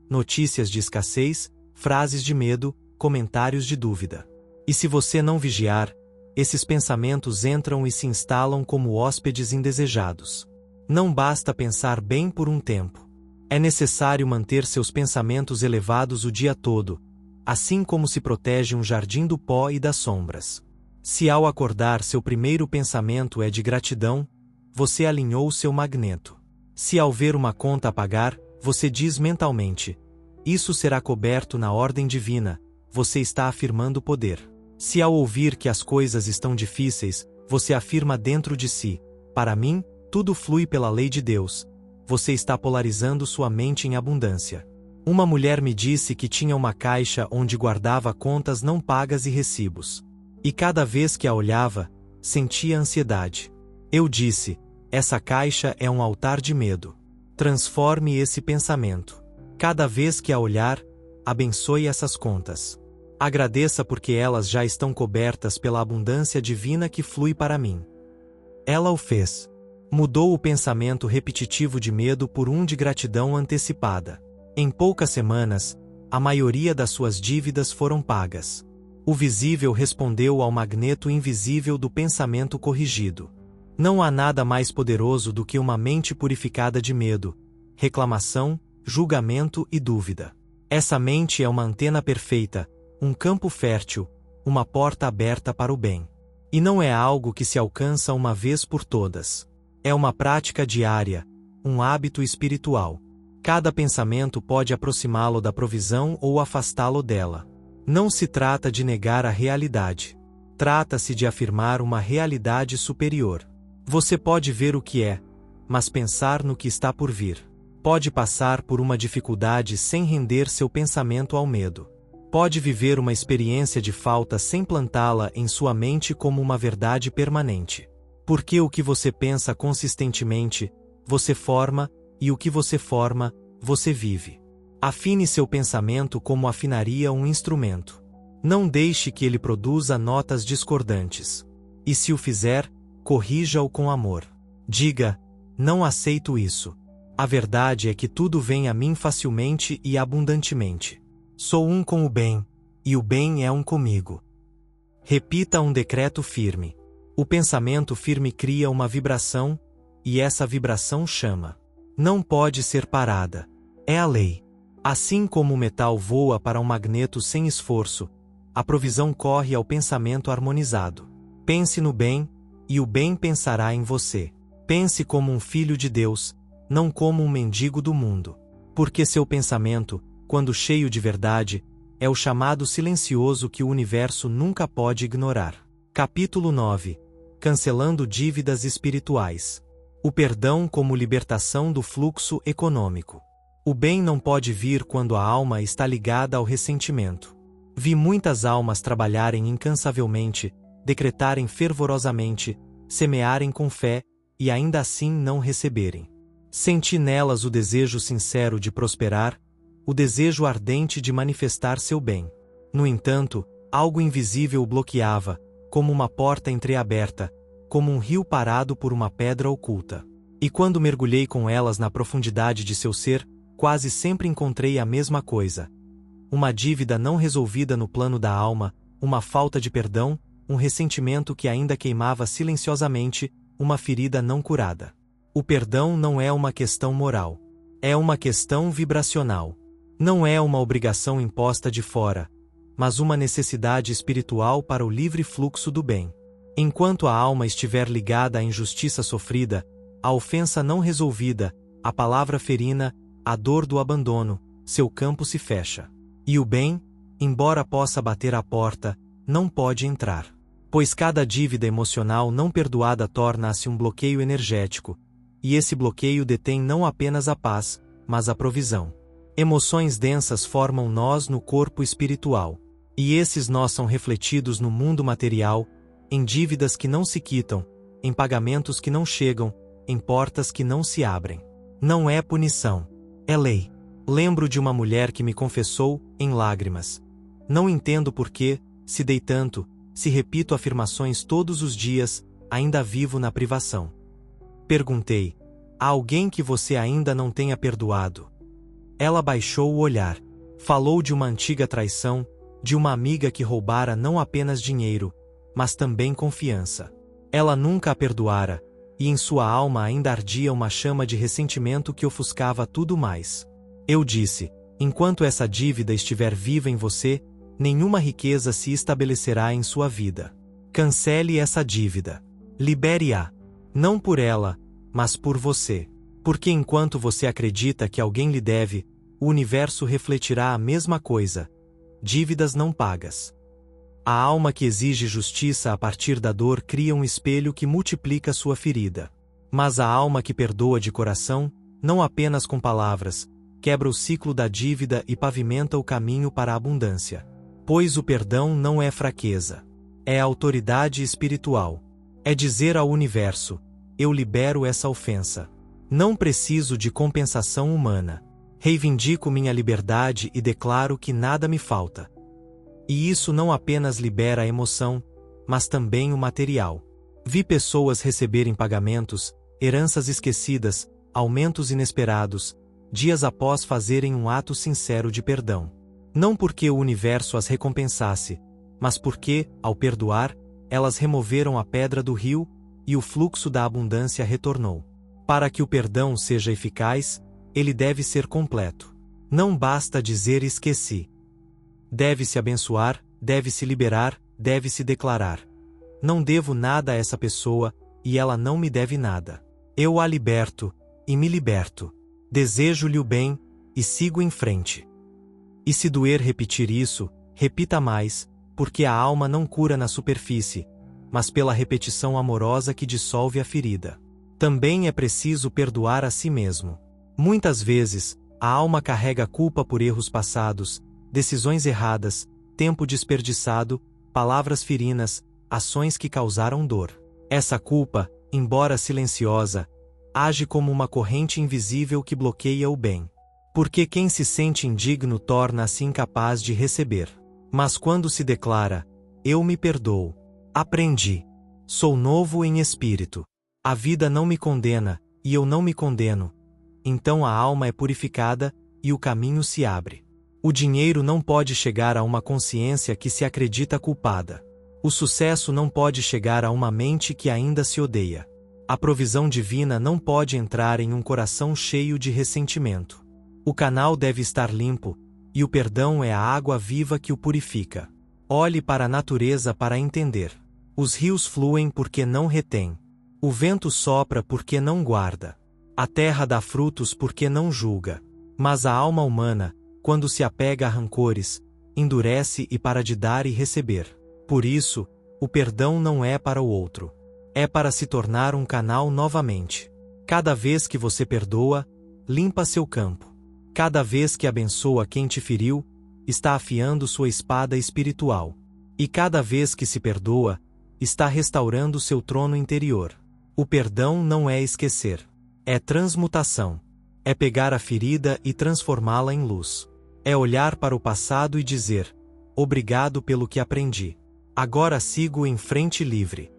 [SPEAKER 1] Notícias de escassez, frases de medo, comentários de dúvida. E se você não vigiar, esses pensamentos entram e se instalam como hóspedes indesejados. Não basta pensar bem por um tempo. É necessário manter seus pensamentos elevados o dia todo, assim como se protege um jardim do pó e das sombras. Se ao acordar seu primeiro pensamento é de gratidão, você alinhou seu magneto. Se ao ver uma conta a pagar, você diz mentalmente: isso será coberto na ordem divina, você está afirmando poder. Se ao ouvir que as coisas estão difíceis, você afirma dentro de si: para mim, tudo flui pela lei de Deus. Você está polarizando sua mente em abundância. Uma mulher me disse que tinha uma caixa onde guardava contas não pagas e recibos. E cada vez que a olhava, sentia ansiedade. Eu disse: essa caixa é um altar de medo. Transforme esse pensamento. Cada vez que a olhar, abençoe essas contas. Agradeça porque elas já estão cobertas pela abundância divina que flui para mim. Ela o fez. Mudou o pensamento repetitivo de medo por um de gratidão antecipada. Em poucas semanas, a maioria das suas dívidas foram pagas. O visível respondeu ao magneto invisível do pensamento corrigido. Não há nada mais poderoso do que uma mente purificada de medo, reclamação, julgamento e dúvida. Essa mente é uma antena perfeita, um campo fértil, uma porta aberta para o bem. E não é algo que se alcança uma vez por todas. É uma prática diária, um hábito espiritual. Cada pensamento pode aproximá-lo da provisão ou afastá-lo dela. Não se trata de negar a realidade. Trata-se de afirmar uma realidade superior. Você pode ver o que é, mas pensar no que está por vir. Pode passar por uma dificuldade sem render seu pensamento ao medo. Pode viver uma experiência de falta sem plantá-la em sua mente como uma verdade permanente. Porque o que você pensa consistentemente, você forma, e o que você forma, você vive. Afine seu pensamento como afinaria um instrumento. Não deixe que ele produza notas discordantes. E se o fizer, corrija-o com amor. Diga: não aceito isso. A verdade é que tudo vem a mim facilmente e abundantemente. Sou um com o bem, e o bem é um comigo. Repita um decreto firme. O pensamento firme cria uma vibração, e essa vibração chama. Não pode ser parada. É a lei. Assim como o metal voa para um magneto sem esforço, a provisão corre ao pensamento harmonizado. Pense no bem, e o bem pensará em você. Pense como um filho de Deus, não como um mendigo do mundo. Porque seu pensamento, quando cheio de verdade, é o chamado silencioso que o universo nunca pode ignorar. Capítulo 9. Cancelando dívidas espirituais. O perdão como libertação do fluxo econômico. O bem não pode vir quando a alma está ligada ao ressentimento. Vi muitas almas trabalharem incansavelmente, decretarem fervorosamente, semearem com fé, e ainda assim não receberem. Senti nelas o desejo sincero de prosperar, o desejo ardente de manifestar seu bem. No entanto, algo invisível o bloqueava, como uma porta entreaberta, como um rio parado por uma pedra oculta. E quando mergulhei com elas na profundidade de seu ser, quase sempre encontrei a mesma coisa. Uma dívida não resolvida no plano da alma, uma falta de perdão, um ressentimento que ainda queimava silenciosamente, uma ferida não curada. O perdão não é uma questão moral. É uma questão vibracional. Não é uma obrigação imposta de fora, mas uma necessidade espiritual para o livre fluxo do bem. Enquanto a alma estiver ligada à injustiça sofrida, à ofensa não resolvida, à palavra ferina, à dor do abandono, seu campo se fecha. E o bem, embora possa bater à porta, não pode entrar. Pois cada dívida emocional não perdoada torna-se um bloqueio energético, e esse bloqueio detém não apenas a paz, mas a provisão. Emoções densas formam nós no corpo espiritual. E esses nós são refletidos no mundo material, em dívidas que não se quitam, em pagamentos que não chegam, em portas que não se abrem. Não é punição. É lei. Lembro de uma mulher que me confessou, em lágrimas: não entendo por que, se dei tanto, se repito afirmações todos os dias, ainda vivo na privação. Perguntei: há alguém que você ainda não tenha perdoado? Ela baixou o olhar. Falou de uma antiga traição, de uma amiga que roubara não apenas dinheiro, mas também confiança. Ela nunca a perdoara, e em sua alma ainda ardia uma chama de ressentimento que ofuscava tudo mais. Eu disse: enquanto essa dívida estiver viva em você, nenhuma riqueza se estabelecerá em sua vida. Cancele essa dívida. Libere-a. Não por ela, mas por você. Porque enquanto você acredita que alguém lhe deve, o universo refletirá a mesma coisa. Dívidas não pagas. A alma que exige justiça a partir da dor cria um espelho que multiplica sua ferida. Mas a alma que perdoa de coração, não apenas com palavras, quebra o ciclo da dívida e pavimenta o caminho para a abundância. Pois o perdão não é fraqueza. É autoridade espiritual. É dizer ao universo: eu libero essa ofensa. Não preciso de compensação humana. Reivindico minha liberdade e declaro que nada me falta. E isso não apenas libera a emoção, mas também o material. Vi pessoas receberem pagamentos, heranças esquecidas, aumentos inesperados, dias após fazerem um ato sincero de perdão. Não porque o universo as recompensasse, mas porque, ao perdoar, elas removeram a pedra do rio, e o fluxo da abundância retornou. Para que o perdão seja eficaz, ele deve ser completo. Não basta dizer esqueci. Deve-se abençoar, deve-se liberar, deve-se declarar: não devo nada a essa pessoa, e ela não me deve nada. Eu a liberto, e me liberto. Desejo-lhe o bem, e sigo em frente. E se doer repetir isso, repita mais, porque a alma não cura na superfície, mas pela repetição amorosa que dissolve a ferida. Também é preciso perdoar a si mesmo. Muitas vezes, a alma carrega culpa por erros passados, decisões erradas, tempo desperdiçado, palavras ferinas, ações que causaram dor. Essa culpa, embora silenciosa, age como uma corrente invisível que bloqueia o bem. Porque quem se sente indigno torna-se incapaz de receber. Mas quando se declara: eu me perdoo, aprendi, sou novo em espírito, a vida não me condena, e eu não me condeno, então a alma é purificada, e o caminho se abre. O dinheiro não pode chegar a uma consciência que se acredita culpada. O sucesso não pode chegar a uma mente que ainda se odeia. A provisão divina não pode entrar em um coração cheio de ressentimento. O canal deve estar limpo, e o perdão é a água viva que o purifica. Olhe para a natureza para entender. Os rios fluem porque não retêm. O vento sopra porque não guarda. A terra dá frutos porque não julga. Mas a alma humana, quando se apega a rancores, endurece e para de dar e receber. Por isso, o perdão não é para o outro. É para se tornar um canal novamente. Cada vez que você perdoa, limpa seu campo. Cada vez que abençoa quem te feriu, está afiando sua espada espiritual. E cada vez que se perdoa, está restaurando seu trono interior. O perdão não é esquecer. É transmutação. É pegar a ferida e transformá-la em luz. É olhar para o passado e dizer: obrigado pelo que aprendi. Agora sigo em frente livre.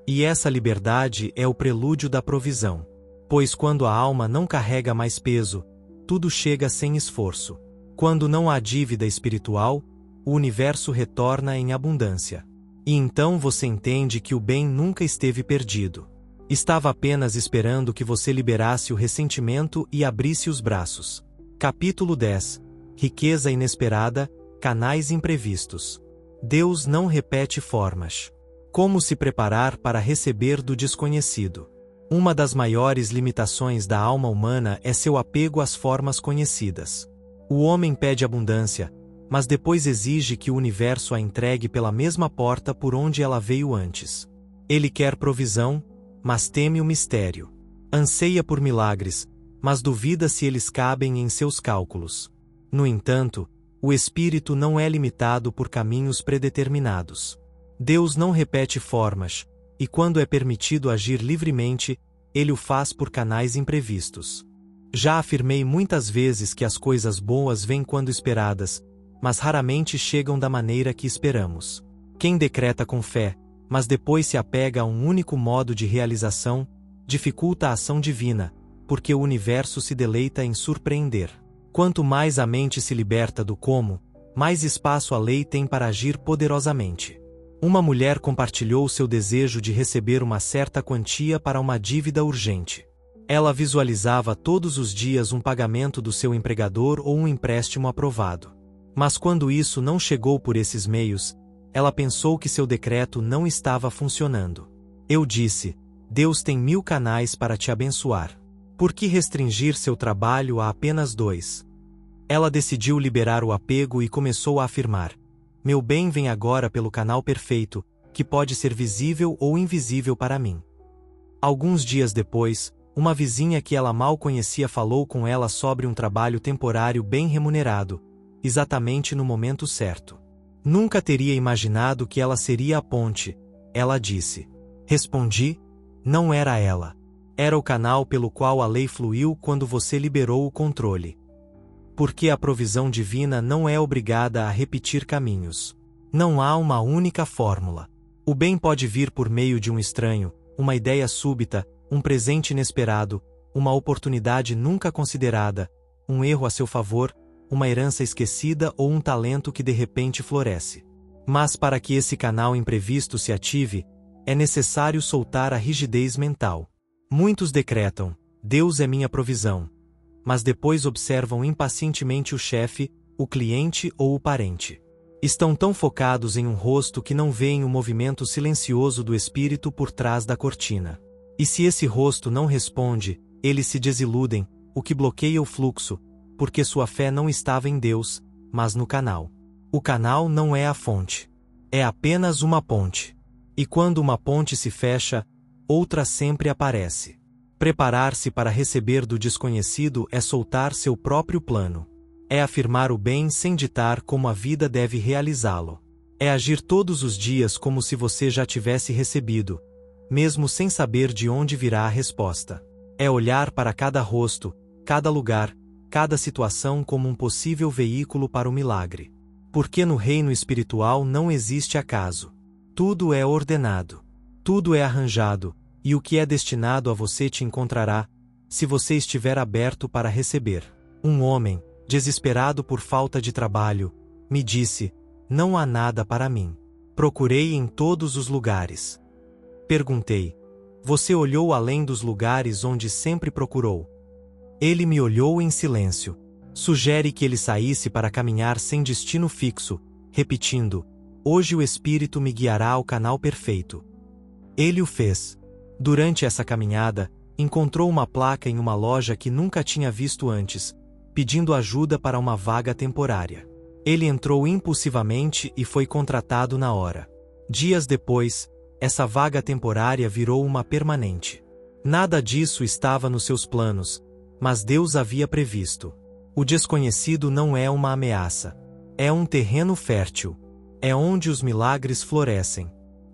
[SPEAKER 1] E essa liberdade é o prelúdio da provisão. Pois quando a alma não carrega mais peso, tudo chega sem esforço. Quando não há dívida espiritual, o universo retorna em abundância. E então você entende que o bem nunca esteve perdido. Estava apenas esperando que você liberasse o ressentimento e abrisse os braços. Capítulo 10. Riqueza inesperada, canais imprevistos. Deus não repete formas. Como se preparar para receber do desconhecido? Uma das maiores limitações da alma humana é seu apego às formas conhecidas. O homem pede abundância, mas depois exige que o universo a entregue pela mesma porta por onde ela veio antes. Ele quer provisão, mas teme o mistério. Anseia por milagres, mas duvida se eles cabem em seus cálculos. No entanto, o espírito não é limitado por caminhos predeterminados. Deus não repete formas, e quando é permitido agir livremente, ele o faz por canais imprevistos. Já afirmei muitas vezes que as coisas boas vêm quando esperadas, mas raramente chegam da maneira que esperamos. Quem decreta com fé, mas depois se apega a um único modo de realização, dificulta a ação divina, porque o universo se deleita em surpreender. Quanto mais a mente se liberta do como, mais espaço a lei tem para agir poderosamente. Uma mulher compartilhou seu desejo de receber uma certa quantia para uma dívida urgente. Ela visualizava todos os dias um pagamento do seu empregador ou um empréstimo aprovado. Mas quando isso não chegou por esses meios, ela pensou que seu decreto não estava funcionando. Eu disse: Deus tem 1000 canais para te abençoar. Por que restringir seu trabalho a apenas 2? Ela decidiu liberar o apego e começou a afirmar: meu bem vem agora pelo canal perfeito, que pode ser visível ou invisível para mim. Alguns dias depois, uma vizinha que ela mal conhecia falou com ela sobre um trabalho temporário bem remunerado, exatamente no momento certo. Nunca teria imaginado que ela seria a ponte, ela disse. Respondi: não era ela. Era o canal pelo qual a lei fluiu quando você liberou o controle. Porque a provisão divina não é obrigada a repetir caminhos. Não há uma única fórmula. O bem pode vir por meio de um estranho, uma ideia súbita, um presente inesperado, uma oportunidade nunca considerada, um erro a seu favor, uma herança esquecida ou um talento que de repente floresce. Mas para que esse canal imprevisto se ative, é necessário soltar a rigidez mental. Muitos decretam: Deus é minha provisão. Mas depois observam impacientemente o chefe, o cliente ou o parente. Estão tão focados em um rosto que não veem o movimento silencioso do espírito por trás da cortina. E se esse rosto não responde, eles se desiludem, o que bloqueia o fluxo, porque sua fé não estava em Deus, mas no canal. O canal não é a fonte. É apenas uma ponte. E quando uma ponte se fecha, outra sempre aparece. Preparar-se para receber do desconhecido é soltar seu próprio plano. É afirmar o bem sem ditar como a vida deve realizá-lo. É agir todos os dias como se você já tivesse recebido, mesmo sem saber de onde virá a resposta. É olhar para cada rosto, cada lugar, cada situação como um possível veículo para o milagre. Porque no reino espiritual não existe acaso. Tudo é ordenado. Tudo é arranjado. E o que é destinado a você te encontrará, se você estiver aberto para receber. Um homem, desesperado por falta de trabalho, me disse: não há nada para mim. Procurei em todos os lugares. Perguntei: você olhou além dos lugares onde sempre procurou? Ele me olhou em silêncio. Sugere que ele saísse para caminhar sem destino fixo, repetindo: hoje o Espírito me guiará ao canal perfeito. Ele o fez. Durante essa caminhada, encontrou uma placa em uma loja que nunca tinha visto antes, pedindo ajuda para uma vaga temporária. Ele entrou impulsivamente e foi contratado na hora. Dias depois, essa vaga temporária virou uma permanente. Nada disso estava nos seus planos, mas Deus havia previsto. O desconhecido não é uma ameaça. É um terreno fértil. É onde os milagres florescem.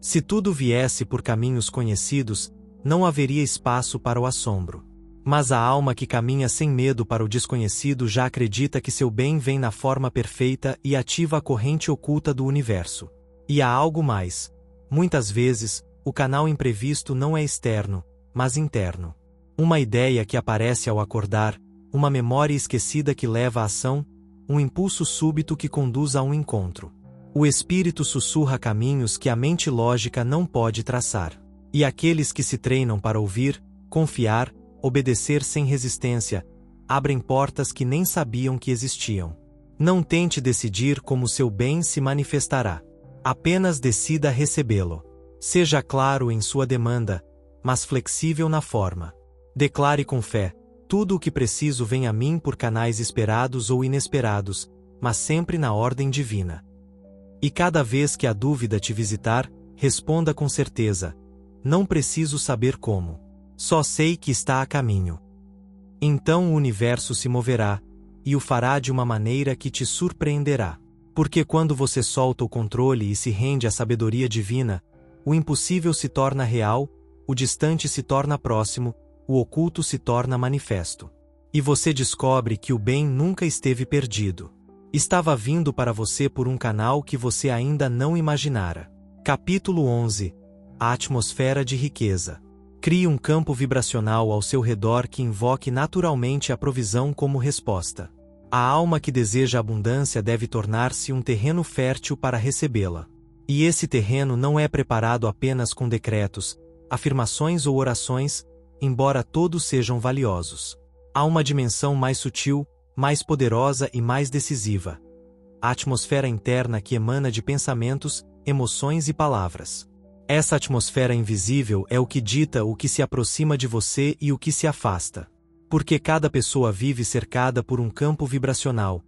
[SPEAKER 1] Se tudo viesse por caminhos conhecidos, não haveria espaço para o assombro. Mas a alma que caminha sem medo para o desconhecido já acredita que seu bem vem na forma perfeita e ativa a corrente oculta do universo. E há algo mais. Muitas vezes, o canal imprevisto não é externo, mas interno. Uma ideia que aparece ao acordar, uma memória esquecida que leva à ação, um impulso súbito que conduz a um encontro. O espírito sussurra caminhos que a mente lógica não pode traçar. E aqueles que se treinam para ouvir, confiar, obedecer sem resistência, abrem portas que nem sabiam que existiam. Não tente decidir como seu bem se manifestará. Apenas decida recebê-lo. Seja claro em sua demanda, mas flexível na forma. Declare com fé: tudo o que preciso vem a mim por canais esperados ou inesperados, mas sempre na ordem divina. E cada vez que a dúvida te visitar, responda com certeza: não preciso saber como. Só sei que está a caminho. Então o universo se moverá, e o fará de uma maneira que te surpreenderá. Porque quando você solta o controle e se rende à sabedoria divina, o impossível se torna real, o distante se torna próximo, o oculto se torna manifesto. E você descobre que o bem nunca esteve perdido. Estava vindo para você por um canal que você ainda não imaginara. Capítulo 11. A atmosfera de riqueza. Crie um campo vibracional ao seu redor que invoque naturalmente a provisão como resposta. A alma que deseja abundância deve tornar-se um terreno fértil para recebê-la. E esse terreno não é preparado apenas com decretos, afirmações ou orações, embora todos sejam valiosos. Há uma dimensão mais sutil, mais poderosa e mais decisiva. A atmosfera interna que emana de pensamentos, emoções e palavras. Essa atmosfera invisível é o que dita o que se aproxima de você e o que se afasta. Porque cada pessoa vive cercada por um campo vibracional,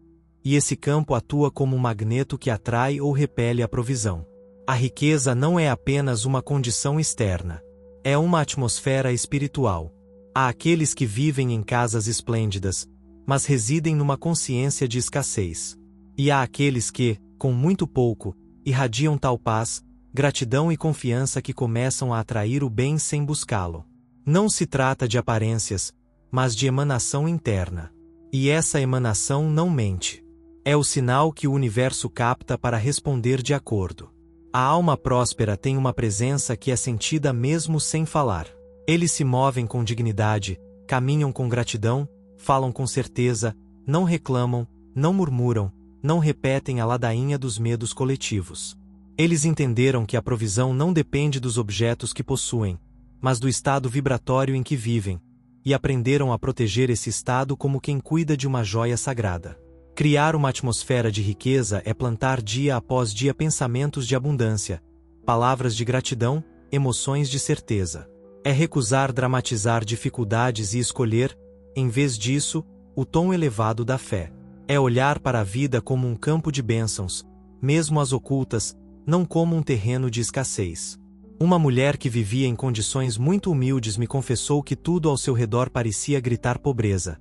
[SPEAKER 1] e esse campo atua como um magneto que atrai ou repele a provisão. A riqueza não é apenas uma condição externa. É uma atmosfera espiritual. Há aqueles que vivem em casas esplêndidas, mas residem numa consciência de escassez. E há aqueles que, com muito pouco, irradiam tal paz, gratidão e confiança que começam a atrair o bem sem buscá-lo. Não se trata de aparências, mas de emanação interna. E essa emanação não mente. É o sinal que o universo capta para responder de acordo. A alma próspera tem uma presença que é sentida mesmo sem falar. Eles se movem com dignidade, caminham com gratidão, falam com certeza, não reclamam, não murmuram, não repetem a ladainha dos medos coletivos. Eles entenderam que a provisão não depende dos objetos que possuem, mas do estado vibratório em que vivem, e aprenderam a proteger esse estado como quem cuida de uma joia sagrada. Criar uma atmosfera de riqueza é plantar dia após dia pensamentos de abundância, palavras de gratidão, emoções de certeza. É recusar dramatizar dificuldades e escolher, em vez disso, o tom elevado da fé. É olhar para a vida como um campo de bênçãos, mesmo as ocultas, não como um terreno de escassez. Uma mulher que vivia em condições muito humildes me confessou que tudo ao seu redor parecia gritar pobreza.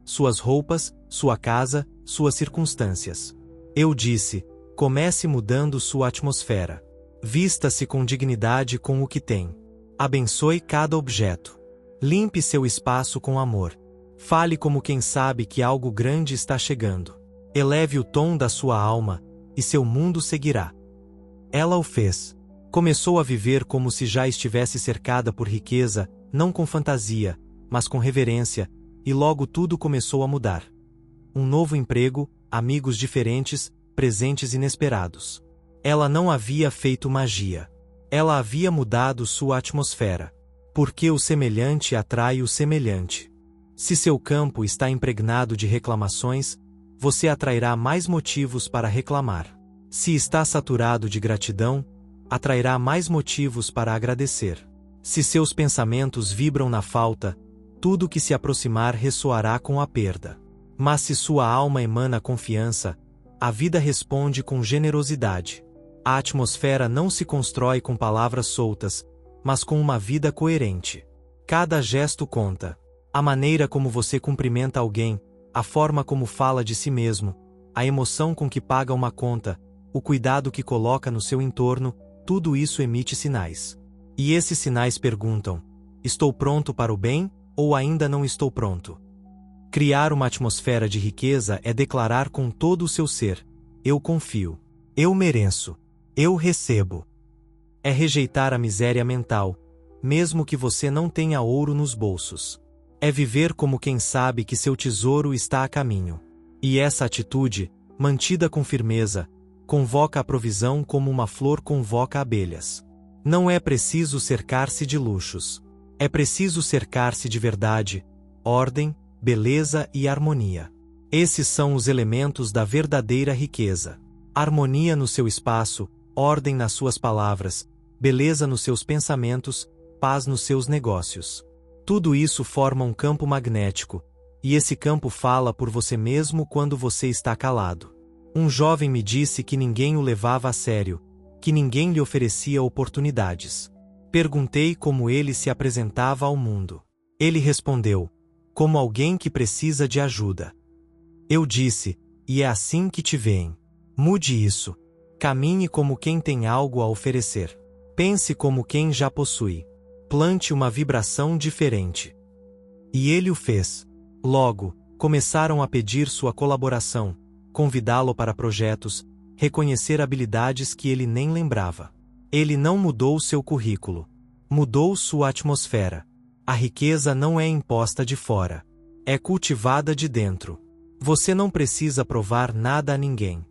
[SPEAKER 1] Suas roupas, sua casa, suas circunstâncias. Eu disse: comece mudando sua atmosfera. Vista-se com dignidade com o que tem. Abençoe cada objeto. Limpe seu espaço com amor. Fale como quem sabe que algo grande está chegando. Eleve o tom da sua alma, e seu mundo seguirá. Ela o fez. Começou a viver como se já estivesse cercada por riqueza, não com fantasia, mas com reverência, e logo tudo começou a mudar. Um novo emprego, amigos diferentes, presentes inesperados. Ela não havia feito magia. Ela havia mudado sua atmosfera. Porque o semelhante atrai o semelhante. Se seu campo está impregnado de reclamações, você atrairá mais motivos para reclamar. Se está saturado de gratidão, atrairá mais motivos para agradecer. Se seus pensamentos vibram na falta, tudo que se aproximar ressoará com a perda. Mas se sua alma emana confiança, a vida responde com generosidade. A atmosfera não se constrói com palavras soltas, mas com uma vida coerente. Cada gesto conta. A maneira como você cumprimenta alguém, a forma como fala de si mesmo, a emoção com que paga uma conta, o cuidado que coloca no seu entorno, tudo isso emite sinais. E esses sinais perguntam: estou pronto para o bem, ou ainda não estou pronto? Criar uma atmosfera de riqueza é declarar com todo o seu ser: eu confio, eu mereço, eu recebo. É rejeitar a miséria mental, mesmo que você não tenha ouro nos bolsos. É viver como quem sabe que seu tesouro está a caminho. E essa atitude, mantida com firmeza, convoca a provisão como uma flor convoca abelhas. Não é preciso cercar-se de luxos. É preciso cercar-se de verdade, ordem, beleza e harmonia. Esses são os elementos da verdadeira riqueza. Harmonia no seu espaço, ordem nas suas palavras, beleza nos seus pensamentos, paz nos seus negócios. Tudo isso forma um campo magnético, e esse campo fala por você mesmo quando você está calado. Um jovem me disse que ninguém o levava a sério, que ninguém lhe oferecia oportunidades. Perguntei como ele se apresentava ao mundo. Ele respondeu: como alguém que precisa de ajuda. Eu disse: e é assim que te veem. Mude isso. Caminhe como quem tem algo a oferecer. Pense como quem já possui. Plante uma vibração diferente. E ele o fez. Logo, começaram a pedir sua colaboração, convidá-lo para projetos, reconhecer habilidades que ele nem lembrava. Ele não mudou seu currículo. Mudou sua atmosfera. A riqueza não é imposta de fora. É cultivada de dentro. Você não precisa provar nada a ninguém.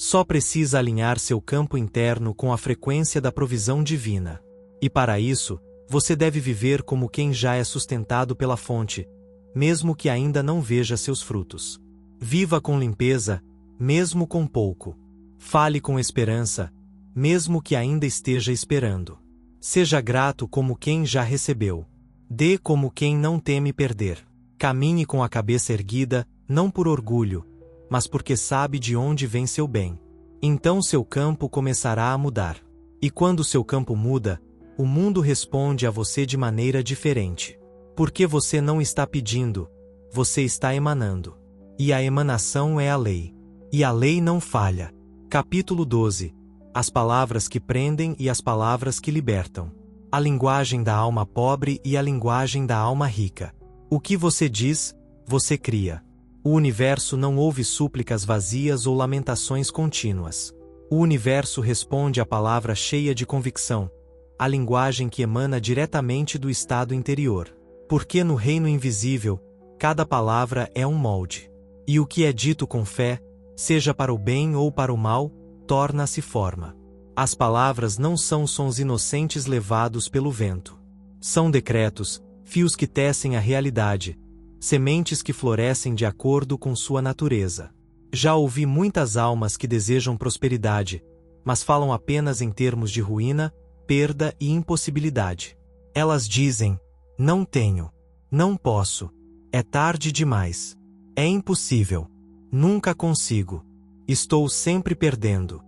[SPEAKER 1] Só precisa alinhar seu campo interno com a frequência da provisão divina. E para isso, você deve viver como quem já é sustentado pela fonte, mesmo que ainda não veja seus frutos. Viva com limpeza, mesmo com pouco. Fale com esperança, mesmo que ainda esteja esperando. Seja grato como quem já recebeu. Dê como quem não teme perder. Caminhe com a cabeça erguida, não por orgulho, mas porque sabe de onde vem seu bem. Então seu campo começará a mudar. E quando seu campo muda, o mundo responde a você de maneira diferente. Porque você não está pedindo, você está emanando. E a emanação é a lei. E a lei não falha. Capítulo 12. As palavras que prendem e as palavras que libertam. A linguagem da alma pobre e a linguagem da alma rica. O que você diz, você cria. O universo não ouve súplicas vazias ou lamentações contínuas. O universo responde à palavra cheia de convicção, a linguagem que emana diretamente do estado interior. Porque no reino invisível, cada palavra é um molde. E o que é dito com fé, seja para o bem ou para o mal, torna-se forma. As palavras não são sons inocentes levados pelo vento. São decretos, fios que tecem a realidade, sementes que florescem de acordo com sua natureza. Já ouvi muitas almas que desejam prosperidade, mas falam apenas em termos de ruína, perda e impossibilidade. Elas dizem: não tenho, não posso, é tarde demais, é impossível, nunca consigo, estou sempre perdendo.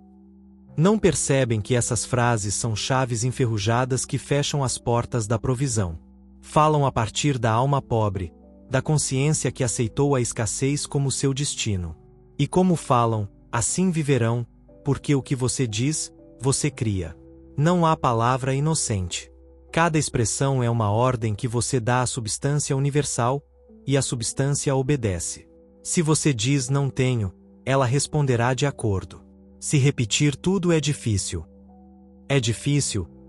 [SPEAKER 1] Não percebem que essas frases são chaves enferrujadas que fecham as portas da provisão. Falam a partir da alma pobre, da consciência que aceitou a escassez como seu destino. E como falam, assim viverão, porque o que você diz, você cria. Não há palavra inocente. Cada expressão é uma ordem que você dá à substância universal, e a substância obedece. Se você diz não tenho, ela responderá de acordo. Se repetir tudo é difícil,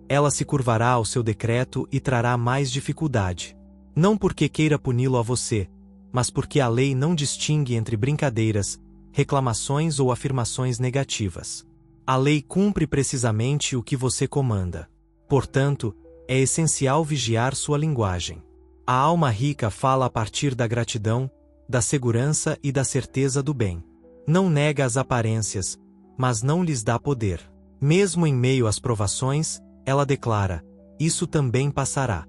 [SPEAKER 1] ela se curvará ao seu decreto e trará mais dificuldade. Não porque queira puni-lo a você, mas porque a lei não distingue entre brincadeiras, reclamações ou afirmações negativas. A lei cumpre precisamente o que você comanda. Portanto, é essencial vigiar sua linguagem. A alma rica fala a partir da gratidão, da segurança e da certeza do bem. Não nega as aparências, mas não lhes dá poder. Mesmo em meio às provações, ela declara: isso também passará.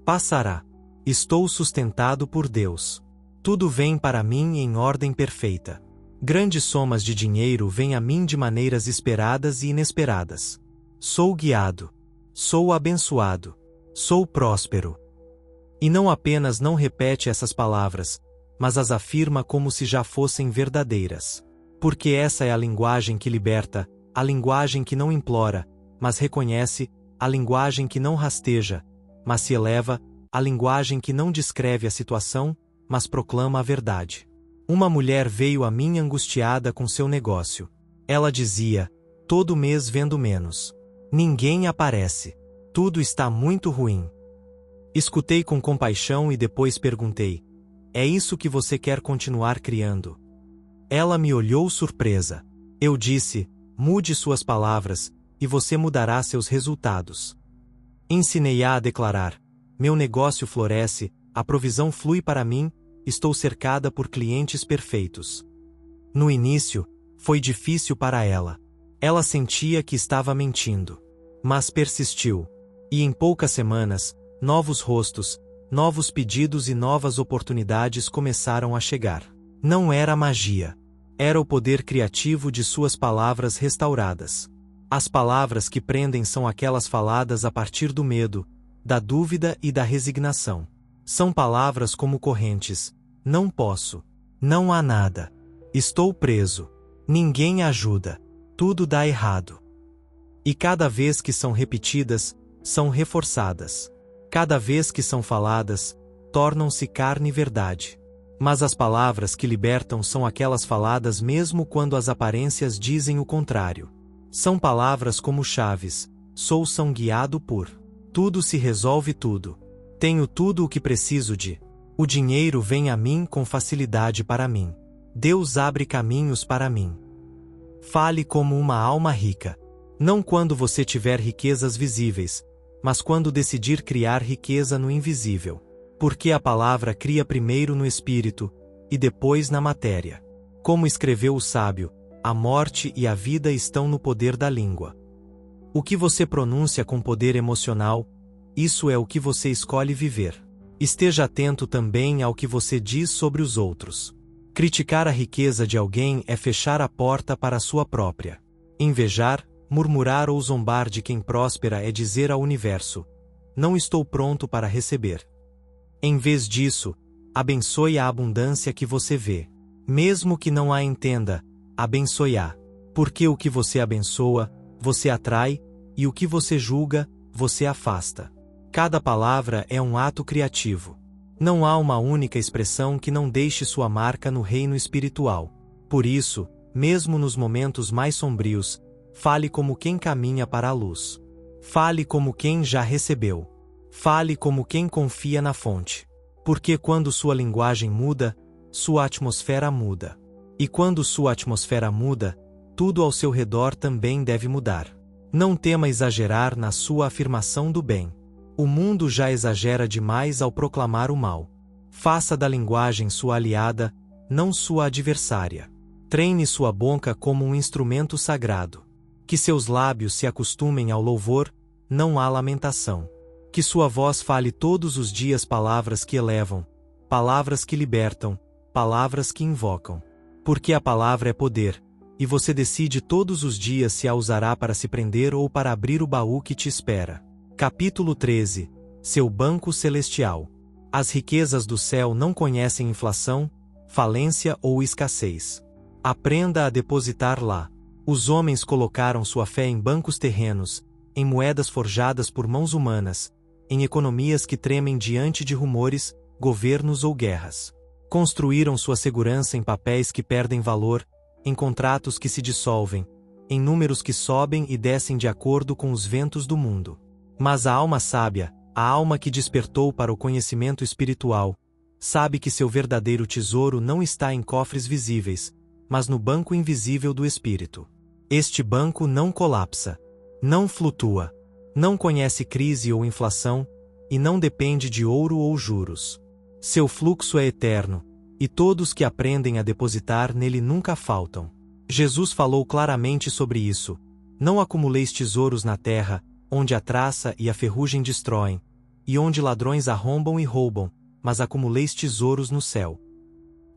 [SPEAKER 1] Passará. Estou sustentado por Deus. Tudo vem para mim em ordem perfeita. Grandes somas de dinheiro vêm a mim de maneiras esperadas e inesperadas. Sou guiado. Sou abençoado. Sou próspero. E não apenas não repete essas palavras, mas as afirma como se já fossem verdadeiras. Porque essa é a linguagem que liberta, a linguagem que não implora, mas reconhece, a linguagem que não rasteja, mas se eleva, a linguagem que não descreve a situação, mas proclama a verdade. Uma mulher veio a mim angustiada com seu negócio. Ela dizia: todo mês vendo menos. Ninguém aparece. Tudo está muito ruim. Escutei com compaixão e depois perguntei: é isso que você quer continuar criando? Ela me olhou surpresa. Eu disse: mude suas palavras, e você mudará seus resultados. Ensinei-a a declarar: meu negócio floresce, a provisão flui para mim, estou cercada por clientes perfeitos. No início, foi difícil para ela. Ela sentia que estava mentindo. Mas persistiu. E em poucas semanas, novos rostos, novos pedidos e novas oportunidades começaram a chegar. Não era magia. Era o poder criativo de suas palavras restauradas. As palavras que prendem são aquelas faladas a partir do medo, da dúvida e da resignação. São palavras como correntes: não posso, não há nada, estou preso, ninguém ajuda, tudo dá errado. E cada vez que são repetidas, são reforçadas. Cada vez que são faladas, tornam-se carne e verdade. Mas as palavras que libertam são aquelas faladas mesmo quando as aparências dizem o contrário. São palavras como chaves: sou guiado por. Tudo se resolve tudo. Tenho tudo o que preciso de. O dinheiro vem a mim com facilidade para mim. Deus abre caminhos para mim. Fale como uma alma rica. Não quando você tiver riquezas visíveis, mas quando decidir criar riqueza no invisível. Porque a palavra cria primeiro no espírito, e depois na matéria. Como escreveu o sábio, a morte e a vida estão no poder da língua. O que você pronuncia com poder emocional, isso é o que você escolhe viver. Esteja atento também ao que você diz sobre os outros. Criticar a riqueza de alguém é fechar a porta para a sua própria. Invejar, murmurar ou zombar de quem próspera é dizer ao universo: não estou pronto para receber. Em vez disso, abençoe a abundância que você vê. Mesmo que não a entenda, abençoe-a. Porque o que você abençoa, você atrai, e o que você julga, você afasta. Cada palavra é um ato criativo. Não há uma única expressão que não deixe sua marca no reino espiritual. Por isso, mesmo nos momentos mais sombrios, fale como quem caminha para a luz. Fale como quem já recebeu. Fale como quem confia na fonte. Porque quando sua linguagem muda, sua atmosfera muda. E quando sua atmosfera muda, tudo ao seu redor também deve mudar. Não tema exagerar na sua afirmação do bem. O mundo já exagera demais ao proclamar o mal. Faça da linguagem sua aliada, não sua adversária. Treine sua boca como um instrumento sagrado. Que seus lábios se acostumem ao louvor, não à lamentação. Que sua voz fale todos os dias palavras que elevam, palavras que libertam, palavras que invocam. Porque a palavra é poder, e você decide todos os dias se a usará para se prender ou para abrir o baú que te espera. Capítulo 13. Seu banco celestial. As riquezas do céu não conhecem inflação, falência ou escassez. Aprenda a depositar lá. Os homens colocaram sua fé em bancos terrenos, em moedas forjadas por mãos humanas, em economias que tremem diante de rumores, governos ou guerras. Construíram sua segurança em papéis que perdem valor, em contratos que se dissolvem, em números que sobem e descem de acordo com os ventos do mundo. Mas a alma sábia, a alma que despertou para o conhecimento espiritual, sabe que seu verdadeiro tesouro não está em cofres visíveis, mas no banco invisível do espírito. Este banco não colapsa, não flutua, não conhece crise ou inflação, e não depende de ouro ou juros. Seu fluxo é eterno, e todos que aprendem a depositar nele nunca faltam. Jesus falou claramente sobre isso. Não acumuleis tesouros na terra, onde a traça e a ferrugem destroem, e onde ladrões arrombam e roubam, mas acumuleis tesouros no céu.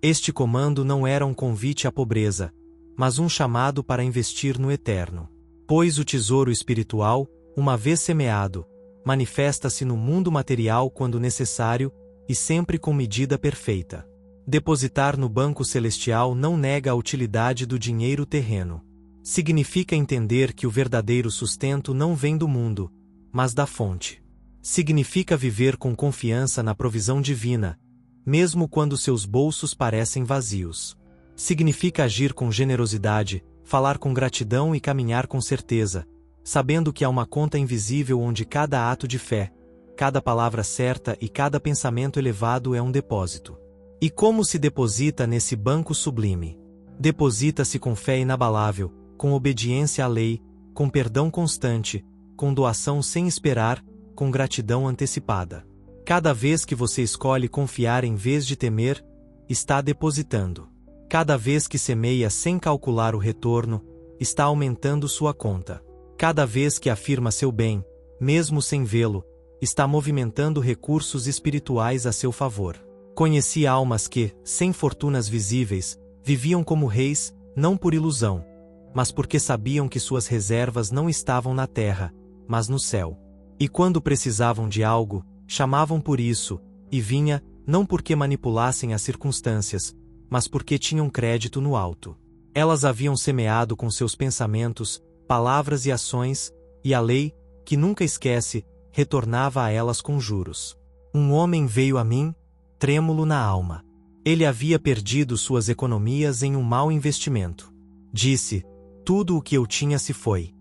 [SPEAKER 1] Este comando não era um convite à pobreza, mas um chamado para investir no eterno. Pois o tesouro espiritual, uma vez semeado, manifesta-se no mundo material quando necessário, e sempre com medida perfeita. Depositar no banco celestial não nega a utilidade do dinheiro terreno. Significa entender que o verdadeiro sustento não vem do mundo, mas da fonte. Significa viver com confiança na provisão divina, mesmo quando seus bolsos parecem vazios. Significa agir com generosidade, falar com gratidão e caminhar com certeza, sabendo que há uma conta invisível onde cada ato de fé, cada palavra certa e cada pensamento elevado é um depósito. E como se deposita nesse banco sublime? Deposita-se com fé inabalável, com obediência à lei, com perdão constante, com doação sem esperar, com gratidão antecipada. Cada vez que você escolhe confiar em vez de temer, está depositando. Cada vez que semeia sem calcular o retorno, está aumentando sua conta. Cada vez que afirma seu bem, mesmo sem vê-lo, está movimentando recursos espirituais a seu favor. Conheci almas que, sem fortunas visíveis, viviam como reis, não por ilusão, mas porque sabiam que suas reservas não estavam na terra, mas no céu. E quando precisavam de algo, chamavam por isso, e vinha, não porque manipulassem as circunstâncias, mas porque tinham crédito no alto. Elas haviam semeado com seus pensamentos, palavras e ações, e a lei, que nunca esquece, retornava a elas com juros. Um homem veio a mim, trêmulo na alma. Ele havia perdido suas economias em um mau investimento. Disse: tudo o que eu tinha se foi.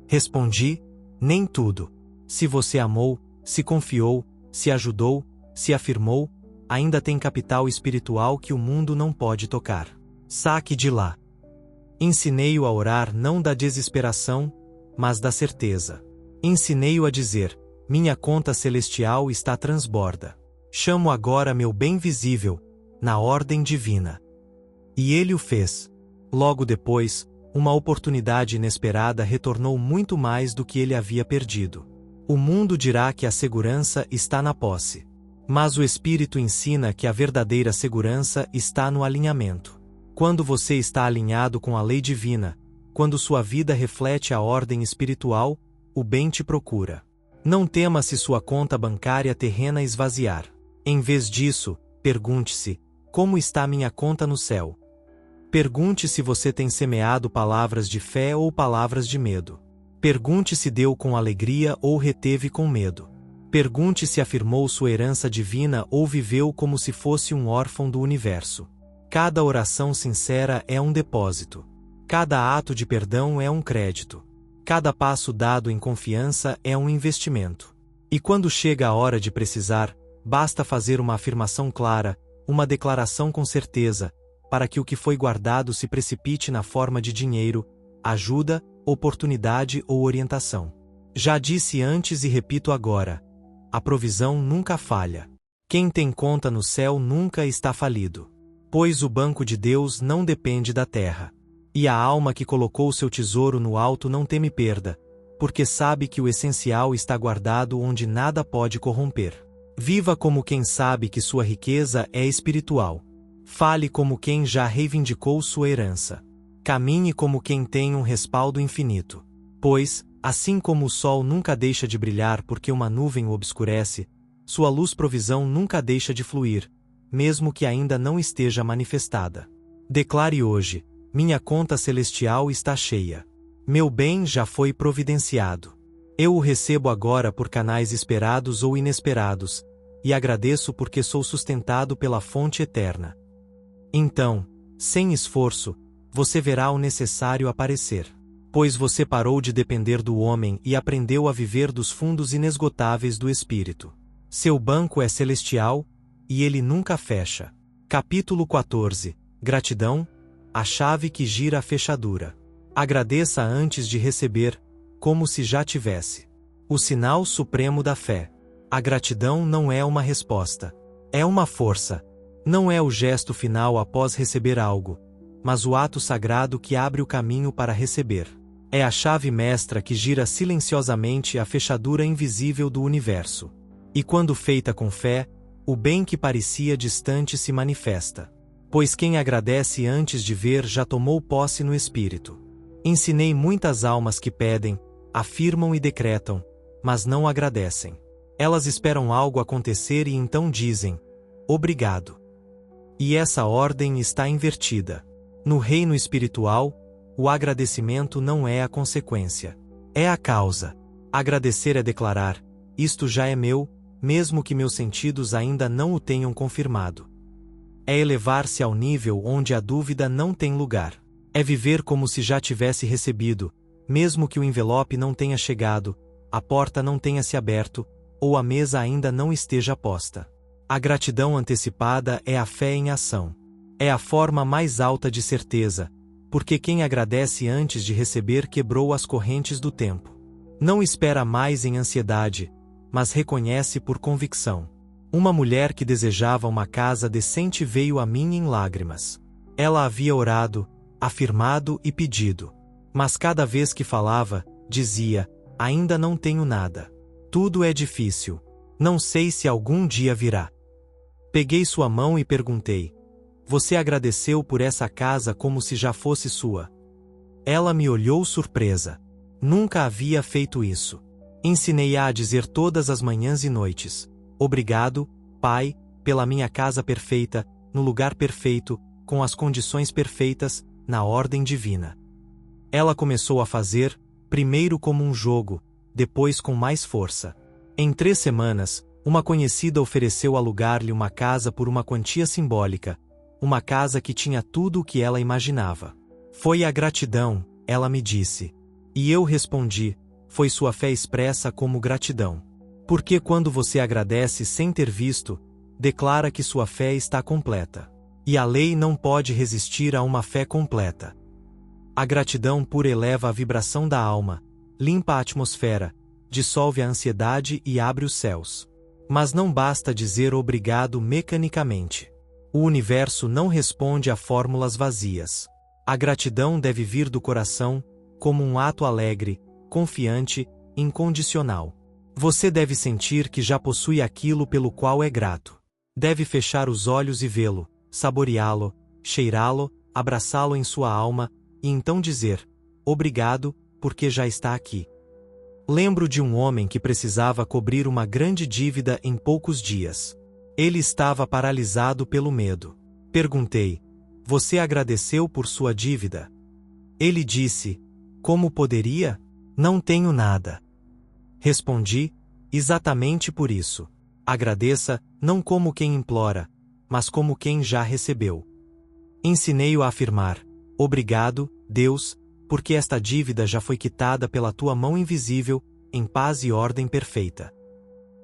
[SPEAKER 1] Respondi: nem tudo. Se você amou, se confiou, se ajudou, se afirmou, ainda tem capital espiritual que o mundo não pode tocar. Saque de lá. Ensinei-o a orar não da desesperação, mas da certeza. Ensinei-o a dizer: minha conta celestial está transborda. Chamo agora meu bem visível, na ordem divina. E ele o fez. Logo depois, uma oportunidade inesperada retornou muito mais do que ele havia perdido. O mundo dirá que a segurança está na posse. Mas o Espírito ensina que a verdadeira segurança está no alinhamento. Quando você está alinhado com a lei divina, quando sua vida reflete a ordem espiritual, o bem te procura. Não tema se sua conta bancária terrena esvaziar. Em vez disso, pergunte-se: como está minha conta no céu? Pergunte se você tem semeado palavras de fé ou palavras de medo. Pergunte se deu com alegria ou reteve com medo. Pergunte se afirmou sua herança divina ou viveu como se fosse um órfão do universo. Cada oração sincera é um depósito. Cada ato de perdão é um crédito. Cada passo dado em confiança é um investimento. E quando chega a hora de precisar, basta fazer uma afirmação clara, uma declaração com certeza, para que o que foi guardado se precipite na forma de dinheiro, ajuda, oportunidade ou orientação. Já disse antes e repito agora: a provisão nunca falha. Quem tem conta no céu nunca está falido. Pois o banco de Deus não depende da terra. E a alma que colocou seu tesouro no alto não teme perda, porque sabe que o essencial está guardado onde nada pode corromper. Viva como quem sabe que sua riqueza é espiritual. Fale como quem já reivindicou sua herança. Caminhe como quem tem um respaldo infinito. Pois, assim como o sol nunca deixa de brilhar porque uma nuvem o obscurece, sua luz provisão nunca deixa de fluir, mesmo que ainda não esteja manifestada. Declare hoje: minha conta celestial está cheia. Meu bem já foi providenciado. Eu o recebo agora por canais esperados ou inesperados, e agradeço porque sou sustentado pela fonte eterna. Então, sem esforço, você verá o necessário aparecer. Pois você parou de depender do homem e aprendeu a viver dos fundos inesgotáveis do Espírito. Seu banco é celestial, e ele nunca fecha. Capítulo 14. Gratidão, a chave que gira a fechadura. Agradeça antes de receber, como se já tivesse. O sinal supremo da fé. A gratidão não é uma resposta. É uma força. Não é o gesto final após receber algo, mas o ato sagrado que abre o caminho para receber. É a chave mestra que gira silenciosamente a fechadura invisível do universo. E quando feita com fé, o bem que parecia distante se manifesta. Pois quem agradece antes de ver já tomou posse no Espírito. Ensinei muitas almas que pedem, afirmam e decretam, mas não agradecem. Elas esperam algo acontecer e então dizem: obrigado. E essa ordem está invertida. No reino espiritual, o agradecimento não é a consequência. É a causa. Agradecer é declarar: isto já é meu, mesmo que meus sentidos ainda não o tenham confirmado. É elevar-se ao nível onde a dúvida não tem lugar. É viver como se já tivesse recebido, mesmo que o envelope não tenha chegado, a porta não tenha se aberto, ou a mesa ainda não esteja posta. A gratidão antecipada é a fé em ação. É a forma mais alta de certeza, porque quem agradece antes de receber quebrou as correntes do tempo. Não espera mais em ansiedade, mas reconhece por convicção. Uma mulher que desejava uma casa decente veio a mim em lágrimas. Ela havia orado, afirmado e pedido. Mas cada vez que falava, dizia: ainda não tenho nada. Tudo é difícil. Não sei se algum dia virá. Peguei sua mão e perguntei: você agradeceu por essa casa como se já fosse sua? Ela me olhou surpresa. Nunca havia feito isso. Ensinei-a a dizer todas as manhãs e noites: obrigado, Pai, pela minha casa perfeita, no lugar perfeito, com as condições perfeitas, na ordem divina. Ela começou a fazer, primeiro como um jogo, depois com mais força. Em 3 semanas, uma conhecida ofereceu alugar-lhe uma casa por uma quantia simbólica, uma casa que tinha tudo o que ela imaginava. Foi a gratidão, ela me disse. E eu respondi: foi sua fé expressa como gratidão. Porque quando você agradece sem ter visto, declara que sua fé está completa. E a lei não pode resistir a uma fé completa. A gratidão pura eleva a vibração da alma, limpa a atmosfera, dissolve a ansiedade e abre os céus. Mas não basta dizer obrigado mecanicamente. O universo não responde a fórmulas vazias. A gratidão deve vir do coração, como um ato alegre, confiante, incondicional. Você deve sentir que já possui aquilo pelo qual é grato. Deve fechar os olhos e vê-lo, saboreá-lo, cheirá-lo, abraçá-lo em sua alma, e então dizer: obrigado, porque já está aqui. Lembro de um homem que precisava cobrir uma grande dívida em poucos dias. Ele estava paralisado pelo medo. Perguntei: você agradeceu por sua dívida? Ele disse: como poderia? Não tenho nada. Respondi: exatamente por isso. Agradeça, não como quem implora, mas como quem já recebeu. Ensinei-o a afirmar: obrigado, Deus, porque esta dívida já foi quitada pela tua mão invisível, em paz e ordem perfeita.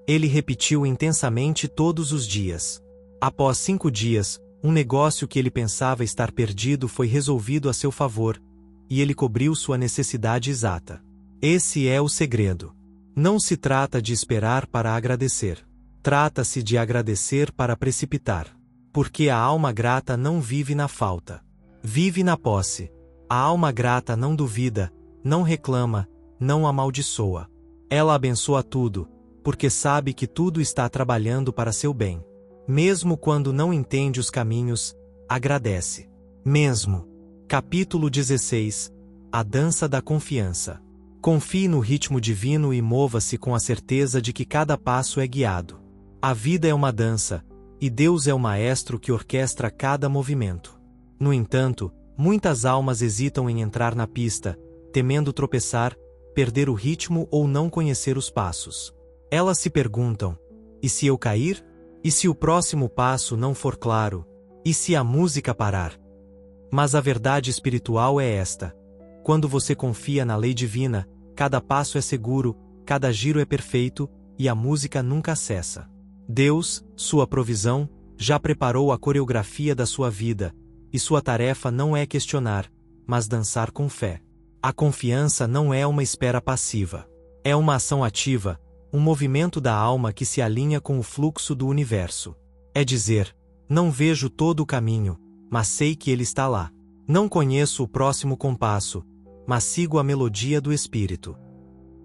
[SPEAKER 1] Ele repetiu intensamente todos os dias. Após 5 dias, um negócio que ele pensava estar perdido foi resolvido a seu favor, e ele cobriu sua necessidade exata. Esse é o segredo. Não se trata de esperar para agradecer. Trata-se de agradecer para precipitar. Porque a alma grata não vive na falta. Vive na posse. A alma grata não duvida, não reclama, não amaldiçoa. Ela abençoa tudo, porque sabe que tudo está trabalhando para seu bem. Mesmo quando não entende os caminhos, agradece. Mesmo. Capítulo 16. A dança da confiança. Confie no ritmo divino e mova-se com a certeza de que cada passo é guiado. A vida é uma dança, e Deus é o maestro que orquestra cada movimento. No entanto, muitas almas hesitam em entrar na pista, temendo tropeçar, perder o ritmo ou não conhecer os passos. Elas se perguntam: e se eu cair? E se o próximo passo não for claro? E se a música parar? Mas a verdade espiritual é esta: quando você confia na lei divina, cada passo é seguro, cada giro é perfeito, e a música nunca cessa. Deus, sua provisão, já preparou a coreografia da sua vida, e sua tarefa não é questionar, mas dançar com fé. A confiança não é uma espera passiva. É uma ação ativa, um movimento da alma que se alinha com o fluxo do universo. É dizer: não vejo todo o caminho, mas sei que ele está lá. Não conheço o próximo compasso, mas sigo a melodia do Espírito.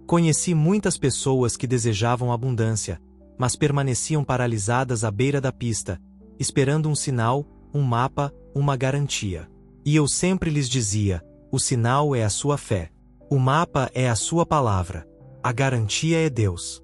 [SPEAKER 1] Conheci muitas pessoas que desejavam abundância, mas permaneciam paralisadas à beira da pista, esperando um sinal, um mapa, uma garantia. E eu sempre lhes dizia: o sinal é a sua fé. O mapa é a sua palavra. A garantia é Deus.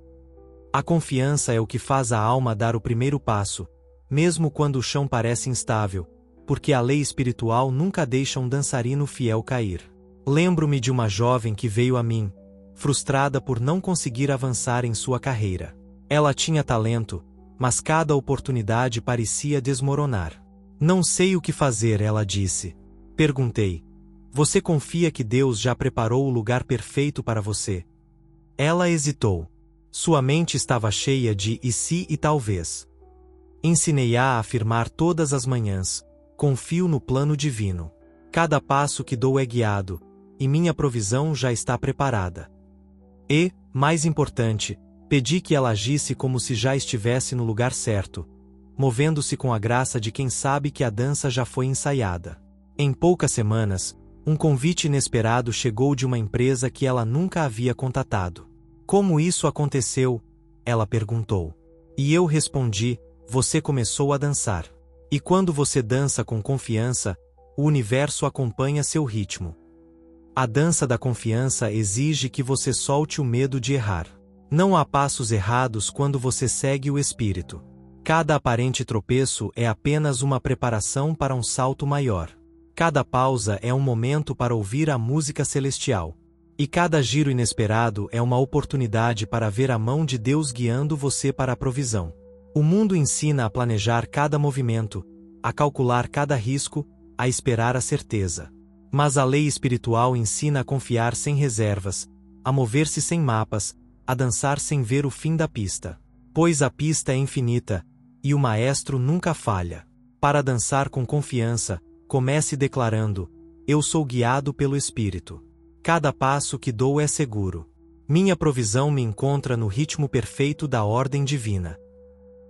[SPEAKER 1] A confiança é o que faz a alma dar o primeiro passo, mesmo quando o chão parece instável, porque a lei espiritual nunca deixa um dançarino fiel cair. Lembro-me de uma jovem que veio a mim, frustrada por não conseguir avançar em sua carreira. Ela tinha talento, mas cada oportunidade parecia desmoronar. Não sei o que fazer, ela disse. Perguntei: você confia que Deus já preparou o lugar perfeito para você? Ela hesitou. Sua mente estava cheia de e se e talvez. Ensinei-a a afirmar todas as manhãs: confio no plano divino. Cada passo que dou é guiado, e minha provisão já está preparada. E, mais importante, pedi que ela agisse como se já estivesse no lugar certo, movendo-se com a graça de quem sabe que a dança já foi ensaiada. Em poucas semanas, um convite inesperado chegou de uma empresa que ela nunca havia contatado. Como isso aconteceu? Ela perguntou. E eu respondi: você começou a dançar. E quando você dança com confiança, o universo acompanha seu ritmo. A dança da confiança exige que você solte o medo de errar. Não há passos errados quando você segue o Espírito. Cada aparente tropeço é apenas uma preparação para um salto maior. Cada pausa é um momento para ouvir a música celestial. E cada giro inesperado é uma oportunidade para ver a mão de Deus guiando você para a provisão. O mundo ensina a planejar cada movimento, a calcular cada risco, a esperar a certeza. Mas a lei espiritual ensina a confiar sem reservas, a mover-se sem mapas, a dançar sem ver o fim da pista. Pois a pista é infinita, e o maestro nunca falha. Para dançar com confiança, comece declarando: eu sou guiado pelo Espírito. Cada passo que dou é seguro. Minha provisão me encontra no ritmo perfeito da ordem divina.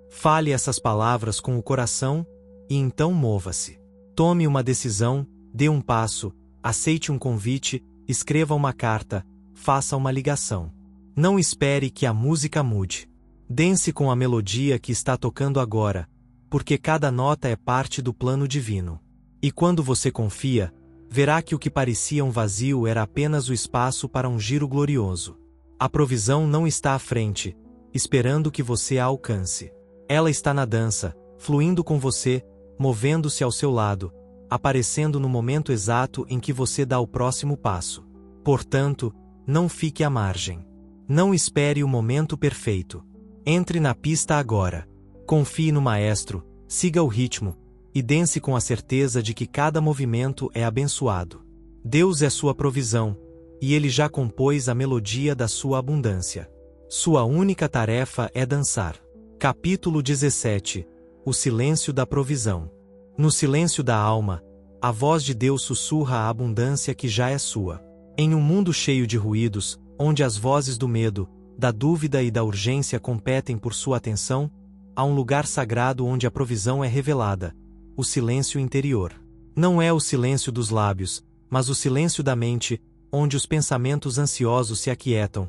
[SPEAKER 1] Fale essas palavras com o coração, e então mova-se. Tome uma decisão, dê um passo, aceite um convite, escreva uma carta, faça uma ligação. Não espere que a música mude. Dance com a melodia que está tocando agora, porque cada nota é parte do plano divino. E quando você confia, verá que o que parecia um vazio era apenas o espaço para um giro glorioso. A provisão não está à frente, esperando que você a alcance. Ela está na dança, fluindo com você, movendo-se ao seu lado, aparecendo no momento exato em que você dá o próximo passo. Portanto, não fique à margem. Não espere o momento perfeito. Entre na pista agora. Confie no maestro, siga o ritmo, e dance com a certeza de que cada movimento é abençoado. Deus é sua provisão, e Ele já compôs a melodia da sua abundância. Sua única tarefa é dançar. Capítulo 17. O silêncio da provisão. No silêncio da alma, a voz de Deus sussurra a abundância que já é sua. Em um mundo cheio de ruídos, onde as vozes do medo, da dúvida e da urgência competem por sua atenção, há um lugar sagrado onde a provisão é revelada: o silêncio interior. Não é o silêncio dos lábios, mas o silêncio da mente, onde os pensamentos ansiosos se aquietam,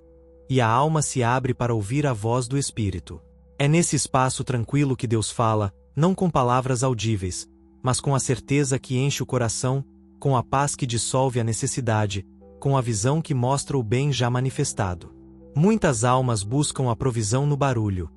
[SPEAKER 1] e a alma se abre para ouvir a voz do Espírito. É nesse espaço tranquilo que Deus fala, não com palavras audíveis, mas com a certeza que enche o coração, com a paz que dissolve a necessidade, com a visão que mostra o bem já manifestado. Muitas almas buscam a provisão no barulho,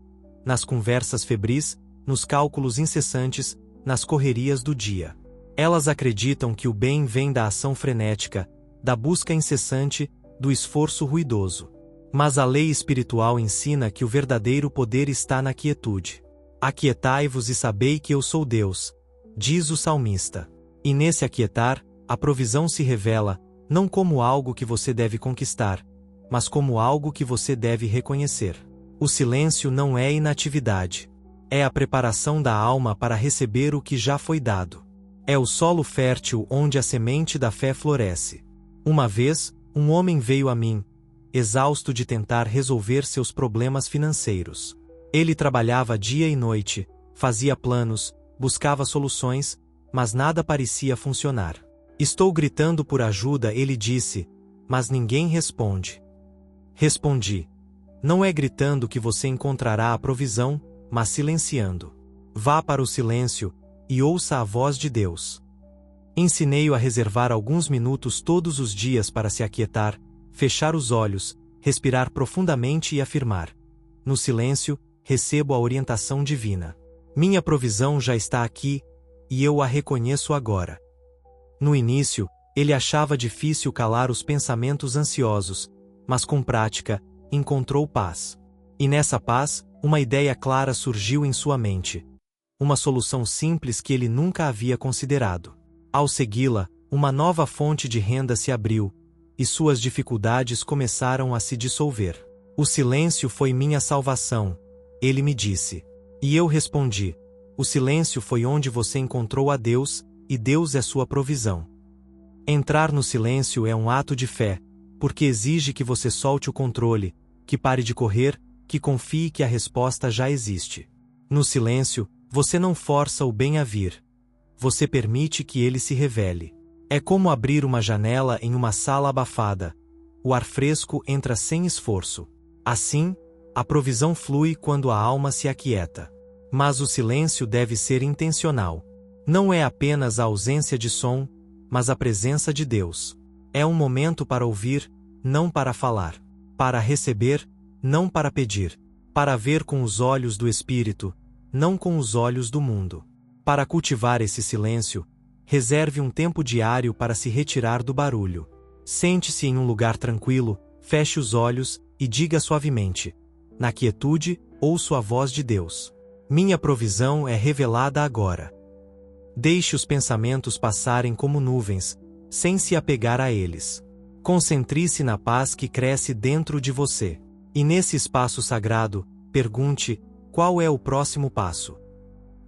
[SPEAKER 1] nas conversas febris, nos cálculos incessantes, nas correrias do dia. Elas acreditam que o bem vem da ação frenética, da busca incessante, do esforço ruidoso. Mas a lei espiritual ensina que o verdadeiro poder está na quietude. Aquietai-vos e sabei que eu sou Deus, diz o salmista. E nesse aquietar, a provisão se revela, não como algo que você deve conquistar, mas como algo que você deve reconhecer. O silêncio não é inatividade. É a preparação da alma para receber o que já foi dado. É o solo fértil onde a semente da fé floresce. Uma vez, um homem veio a mim, exausto de tentar resolver seus problemas financeiros. Ele trabalhava dia e noite, fazia planos, buscava soluções, mas nada parecia funcionar. Estou gritando por ajuda, ele disse, mas ninguém responde. Respondi: não é gritando que você encontrará a provisão, mas silenciando. Vá para o silêncio e ouça a voz de Deus. Ensinei-o a reservar alguns minutos todos os dias para se aquietar, fechar os olhos, respirar profundamente e afirmar: no silêncio, recebo a orientação divina. Minha provisão já está aqui, e eu a reconheço agora. No início, ele achava difícil calar os pensamentos ansiosos, mas com prática, encontrou paz. E nessa paz, uma ideia clara surgiu em sua mente. Uma solução simples que ele nunca havia considerado. Ao segui-la, uma nova fonte de renda se abriu, e suas dificuldades começaram a se dissolver. O silêncio foi minha salvação, ele me disse. E eu respondi: o silêncio foi onde você encontrou a Deus, e Deus é sua provisão. Entrar no silêncio é um ato de fé, porque exige que você solte o controle, que pare de correr, que confie que a resposta já existe. No silêncio, você não força o bem a vir. Você permite que ele se revele. É como abrir uma janela em uma sala abafada. O ar fresco entra sem esforço. Assim, a provisão flui quando a alma se aquieta. Mas o silêncio deve ser intencional. Não é apenas a ausência de som, mas a presença de Deus. É um momento para ouvir, não para falar. Para receber, não para pedir. Para ver com os olhos do Espírito, não com os olhos do mundo. Para cultivar esse silêncio, reserve um tempo diário para se retirar do barulho. Sente-se em um lugar tranquilo, feche os olhos e diga suavemente: na quietude, ouço a voz de Deus. Minha provisão é revelada agora. Deixe os pensamentos passarem como nuvens, sem se apegar a eles. Concentre-se na paz que cresce dentro de você. E nesse espaço sagrado, pergunte: qual é o próximo passo?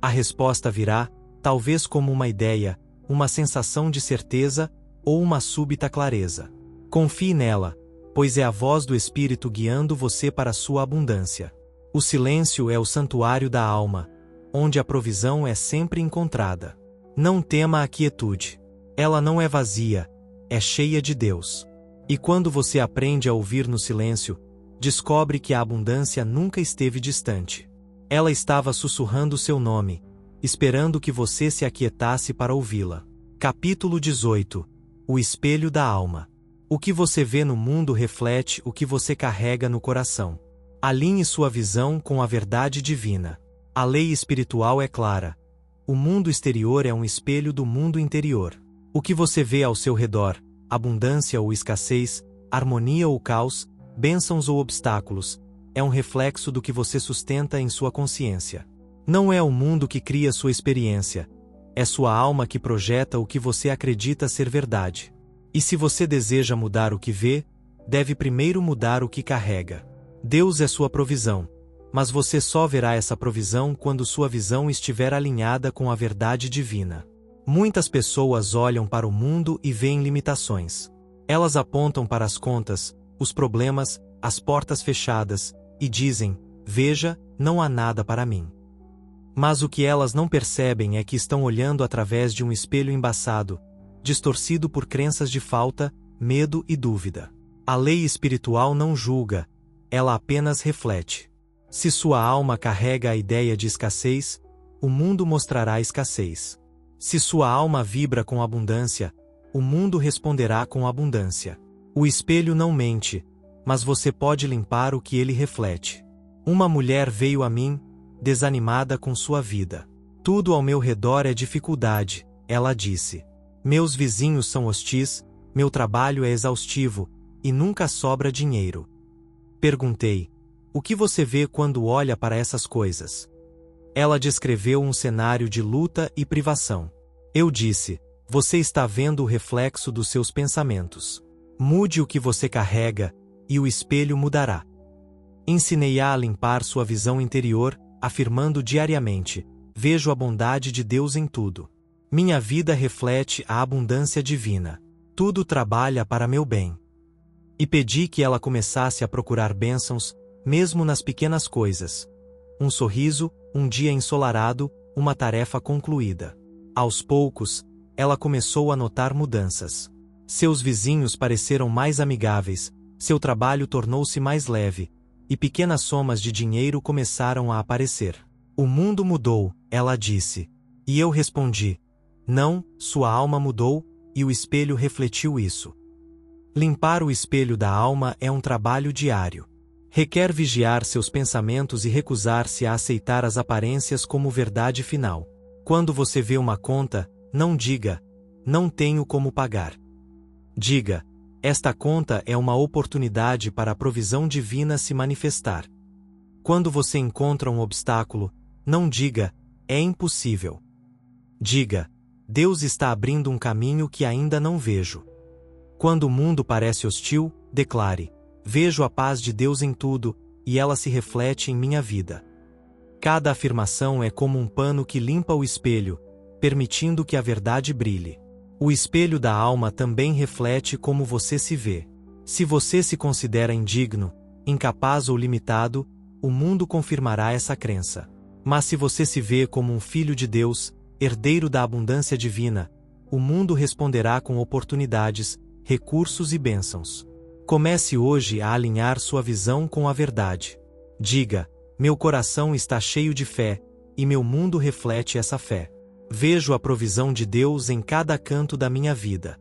[SPEAKER 1] A resposta virá, talvez como uma ideia, uma sensação de certeza, ou uma súbita clareza. Confie nela, pois é a voz do Espírito guiando você para a sua abundância. O silêncio é o santuário da alma, onde a provisão é sempre encontrada. Não tema a quietude. Ela não é vazia, é cheia de Deus. E quando você aprende a ouvir no silêncio, descobre que a abundância nunca esteve distante. Ela estava sussurrando seu nome, esperando que você se aquietasse para ouvi-la. Capítulo 18. O espelho da alma. O que você vê no mundo reflete o que você carrega no coração. Alinhe sua visão com a verdade divina. A lei espiritual é clara. O mundo exterior é um espelho do mundo interior. O que você vê ao seu redor, abundância ou escassez, harmonia ou caos, bênçãos ou obstáculos, é um reflexo do que você sustenta em sua consciência. Não é o mundo que cria sua experiência, é sua alma que projeta o que você acredita ser verdade. E se você deseja mudar o que vê, deve primeiro mudar o que carrega. Deus é sua provisão, mas você só verá essa provisão quando sua visão estiver alinhada com a verdade divina. Muitas pessoas olham para o mundo e veem limitações. Elas apontam para as contas, os problemas, as portas fechadas, e dizem: veja, não há nada para mim. Mas o que elas não percebem é que estão olhando através de um espelho embaçado, distorcido por crenças de falta, medo e dúvida. A lei espiritual não julga, ela apenas reflete. Se sua alma carrega a ideia de escassez, o mundo mostrará escassez. Se sua alma vibra com abundância, o mundo responderá com abundância. O espelho não mente, mas você pode limpar o que ele reflete. Uma mulher veio a mim, desanimada com sua vida. Tudo ao meu redor é dificuldade, ela disse. Meus vizinhos são hostis, meu trabalho é exaustivo, e nunca sobra dinheiro. Perguntei: o que você vê quando olha para essas coisas? Ela descreveu um cenário de luta e privação. Eu disse: você está vendo o reflexo dos seus pensamentos. Mude o que você carrega, e o espelho mudará. Ensinei-a a limpar sua visão interior, afirmando diariamente: vejo a bondade de Deus em tudo. Minha vida reflete a abundância divina. Tudo trabalha para meu bem. E pedi que ela começasse a procurar bênçãos, mesmo nas pequenas coisas. Um sorriso, um dia ensolarado, uma tarefa concluída. Aos poucos, ela começou a notar mudanças. Seus vizinhos pareceram mais amigáveis, seu trabalho tornou-se mais leve, e pequenas somas de dinheiro começaram a aparecer. O mundo mudou, ela disse. E eu respondi: não, sua alma mudou, e o espelho refletiu isso. Limpar o espelho da alma é um trabalho diário. Requer vigiar seus pensamentos e recusar-se a aceitar as aparências como verdade final. Quando você vê uma conta, não diga: não tenho como pagar. Diga: esta conta é uma oportunidade para a provisão divina se manifestar. Quando você encontra um obstáculo, não diga: é impossível. Diga: Deus está abrindo um caminho que ainda não vejo. Quando o mundo parece hostil, declare: vejo a paz de Deus em tudo, e ela se reflete em minha vida. Cada afirmação é como um pano que limpa o espelho, permitindo que a verdade brilhe. O espelho da alma também reflete como você se vê. Se você se considera indigno, incapaz ou limitado, o mundo confirmará essa crença. Mas se você se vê como um filho de Deus, herdeiro da abundância divina, o mundo responderá com oportunidades, recursos e bênçãos. Comece hoje a alinhar sua visão com a verdade. Diga: meu coração está cheio de fé, e meu mundo reflete essa fé. Vejo a provisão de Deus em cada canto da minha vida.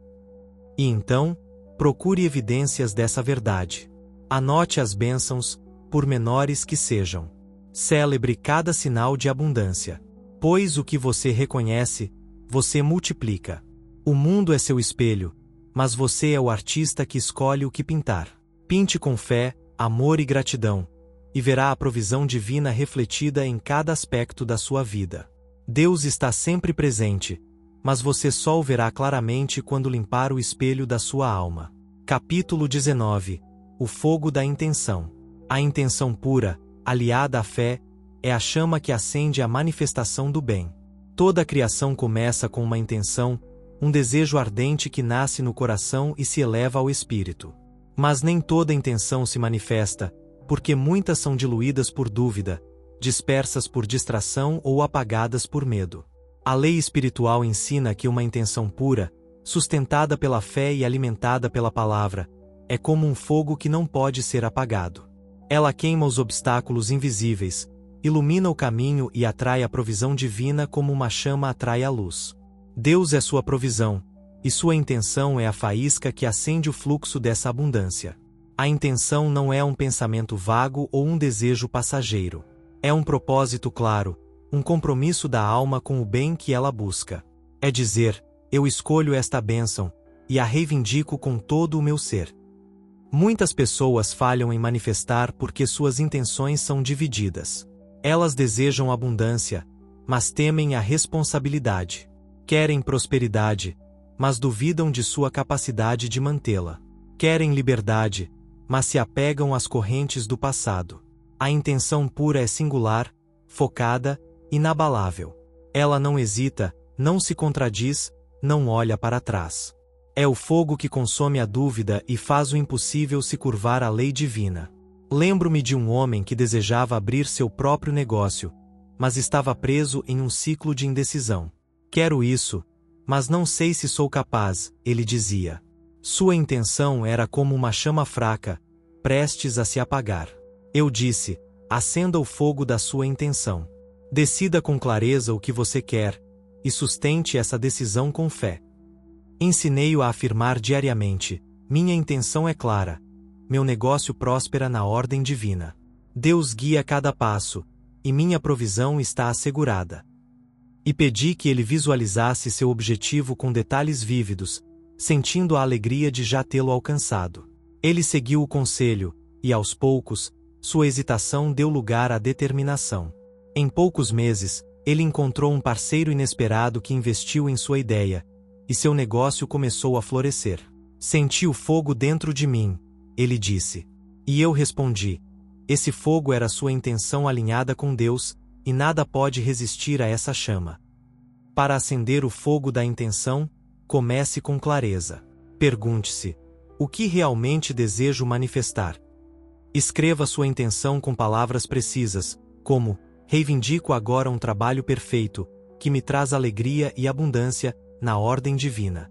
[SPEAKER 1] E então, procure evidências dessa verdade. Anote as bênçãos, por menores que sejam. Celebre cada sinal de abundância. Pois o que você reconhece, você multiplica. O mundo é seu espelho, mas você é o artista que escolhe o que pintar. Pinte com fé, amor e gratidão, e verá a provisão divina refletida em cada aspecto da sua vida. Deus está sempre presente, mas você só o verá claramente quando limpar o espelho da sua alma. Capítulo 19. O fogo da intenção. A intenção pura, aliada à fé, é a chama que acende a manifestação do bem. Toda a criação começa com uma intenção, um desejo ardente que nasce no coração e se eleva ao espírito. Mas nem toda intenção se manifesta, porque muitas são diluídas por dúvida, dispersas por distração ou apagadas por medo. A lei espiritual ensina que uma intenção pura, sustentada pela fé e alimentada pela palavra, é como um fogo que não pode ser apagado. Ela queima os obstáculos invisíveis, ilumina o caminho e atrai a provisão divina como uma chama atrai a luz. Deus é sua provisão, e sua intenção é a faísca que acende o fluxo dessa abundância. A intenção não é um pensamento vago ou um desejo passageiro. É um propósito claro, um compromisso da alma com o bem que ela busca. É dizer, eu escolho esta bênção, e a reivindico com todo o meu ser. Muitas pessoas falham em manifestar porque suas intenções são divididas. Elas desejam abundância, mas temem a responsabilidade. Querem prosperidade, mas duvidam de sua capacidade de mantê-la. Querem liberdade, mas se apegam às correntes do passado. A intenção pura é singular, focada, inabalável. Ela não hesita, não se contradiz, não olha para trás. É o fogo que consome a dúvida e faz o impossível se curvar à lei divina. Lembro-me de um homem que desejava abrir seu próprio negócio, mas estava preso em um ciclo de indecisão. Quero isso, mas não sei se sou capaz, ele dizia. Sua intenção era como uma chama fraca, prestes a se apagar. Eu disse, acenda o fogo da sua intenção. Decida com clareza o que você quer, e sustente essa decisão com fé. Ensinei-o a afirmar diariamente, minha intenção é clara, meu negócio próspera na ordem divina. Deus guia cada passo, e minha provisão está assegurada. E pedi que ele visualizasse seu objetivo com detalhes vívidos, sentindo a alegria de já tê-lo alcançado. Ele seguiu o conselho, e aos poucos, sua hesitação deu lugar à determinação. Em poucos meses, ele encontrou um parceiro inesperado que investiu em sua ideia, e seu negócio começou a florescer. Senti o fogo dentro de mim, ele disse. E eu respondi, esse fogo era sua intenção alinhada com Deus, e nada pode resistir a essa chama. Para acender o fogo da intenção, comece com clareza. Pergunte-se, o que realmente desejo manifestar? Escreva sua intenção com palavras precisas, como, reivindico agora um trabalho perfeito, que me traz alegria e abundância, na ordem divina.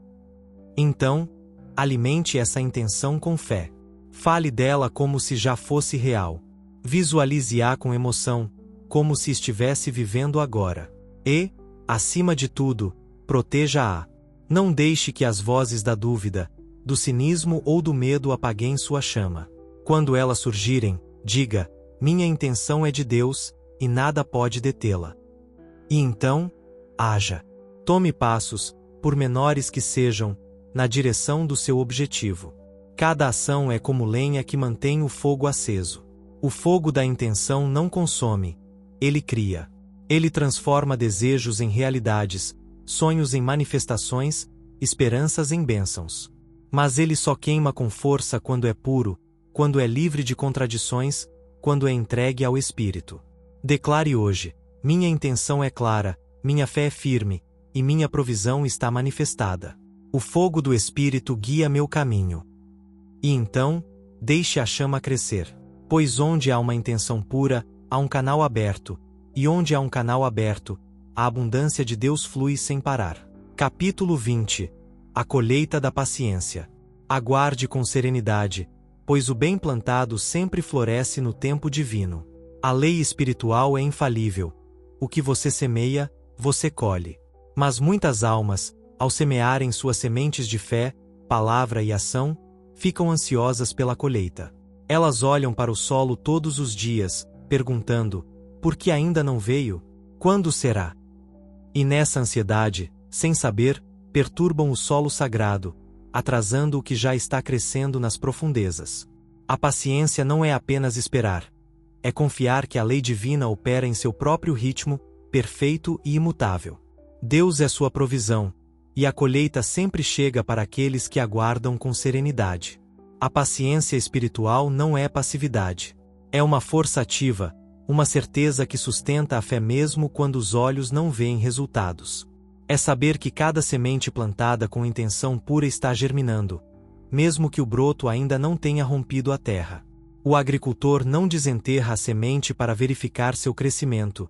[SPEAKER 1] Então, alimente essa intenção com fé. Fale dela como se já fosse real. Visualize-a com emoção, como se estivesse vivendo agora. E, acima de tudo, proteja-a. Não deixe que as vozes da dúvida, do cinismo ou do medo apaguem sua chama. Quando elas surgirem, diga, minha intenção é de Deus, e nada pode detê-la. E então, haja. Tome passos, por menores que sejam, na direção do seu objetivo. Cada ação é como lenha que mantém o fogo aceso. O fogo da intenção não consome, ele cria. Ele transforma desejos em realidades, sonhos em manifestações, esperanças em bênçãos. Mas ele só queima com força quando é puro, quando é livre de contradições, quando é entregue ao Espírito. Declare hoje, minha intenção é clara, minha fé é firme, e minha provisão está manifestada. O fogo do Espírito guia meu caminho. E então, deixe a chama crescer. Pois onde há uma intenção pura, há um canal aberto, e onde há um canal aberto, a abundância de Deus flui sem parar. Capítulo 20. A colheita da paciência. Aguarde com serenidade, pois o bem plantado sempre floresce no tempo divino. A lei espiritual é infalível. O que você semeia, você colhe. Mas muitas almas, ao semearem suas sementes de fé, palavra e ação, ficam ansiosas pela colheita. Elas olham para o solo todos os dias, perguntando, por que ainda não veio? Quando será? E nessa ansiedade, sem saber, perturbam o solo sagrado, atrasando o que já está crescendo nas profundezas. A paciência não é apenas esperar. É confiar que a lei divina opera em seu próprio ritmo, perfeito e imutável. Deus é sua provisão, e a colheita sempre chega para aqueles que aguardam com serenidade. A paciência espiritual não é passividade. É uma força ativa, uma certeza que sustenta a fé mesmo quando os olhos não veem resultados. É saber que cada semente plantada com intenção pura está germinando, mesmo que o broto ainda não tenha rompido a terra. O agricultor não desenterra a semente para verificar seu crescimento,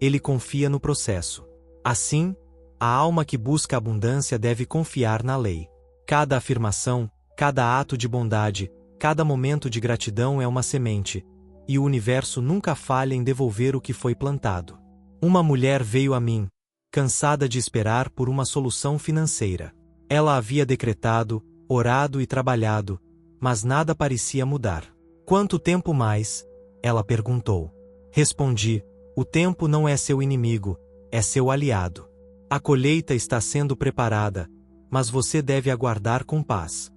[SPEAKER 1] ele confia no processo. Assim, a alma que busca abundância deve confiar na lei. Cada afirmação, cada ato de bondade, cada momento de gratidão é uma semente, e o universo nunca falha em devolver o que foi plantado. Uma mulher veio a mim, cansada de esperar por uma solução financeira. Ela havia decretado, orado e trabalhado, mas nada parecia mudar. Quanto tempo mais? Ela perguntou. Respondi: o tempo não é seu inimigo, é seu aliado. A colheita está sendo preparada, mas você deve aguardar com paz.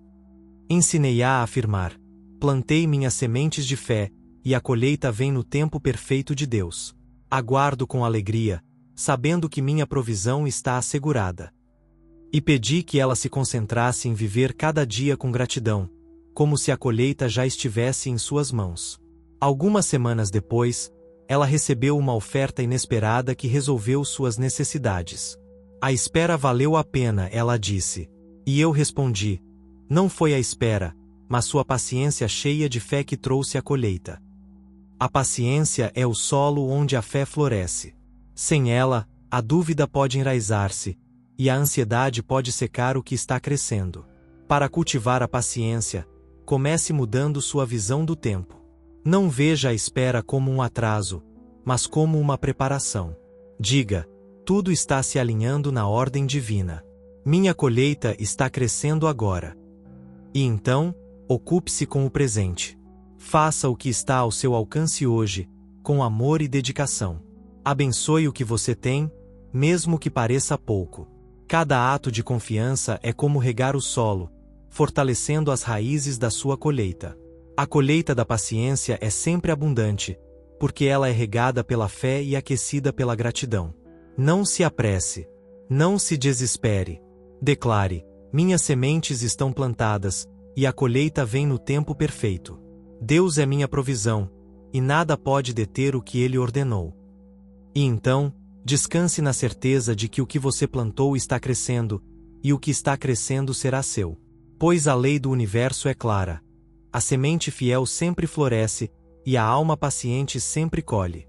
[SPEAKER 1] Ensinei-a a afirmar: plantei minhas sementes de fé, e a colheita vem no tempo perfeito de Deus. Aguardo com alegria, sabendo que minha provisão está assegurada. E pedi que ela se concentrasse em viver cada dia com gratidão, como se a colheita já estivesse em suas mãos. Algumas semanas depois, ela recebeu uma oferta inesperada que resolveu suas necessidades. A espera valeu a pena, ela disse. E eu respondi: não foi a espera, mas sua paciência cheia de fé que trouxe a colheita. A paciência é o solo onde a fé floresce. Sem ela, a dúvida pode enraizar-se, e a ansiedade pode secar o que está crescendo. Para cultivar a paciência, comece mudando sua visão do tempo. Não veja a espera como um atraso, mas como uma preparação. Diga: tudo está se alinhando na ordem divina. Minha colheita está crescendo agora. E então, ocupe-se com o presente. Faça o que está ao seu alcance hoje, com amor e dedicação. Abençoe o que você tem, mesmo que pareça pouco. Cada ato de confiança é como regar o solo, fortalecendo as raízes da sua colheita. A colheita da paciência é sempre abundante, porque ela é regada pela fé e aquecida pela gratidão. Não se apresse. Não se desespere. Declare: minhas sementes estão plantadas, e a colheita vem no tempo perfeito. Deus é minha provisão, e nada pode deter o que Ele ordenou. E então, descanse na certeza de que o que você plantou está crescendo, e o que está crescendo será seu. Pois a lei do universo é clara. A semente fiel sempre floresce, e a alma paciente sempre colhe.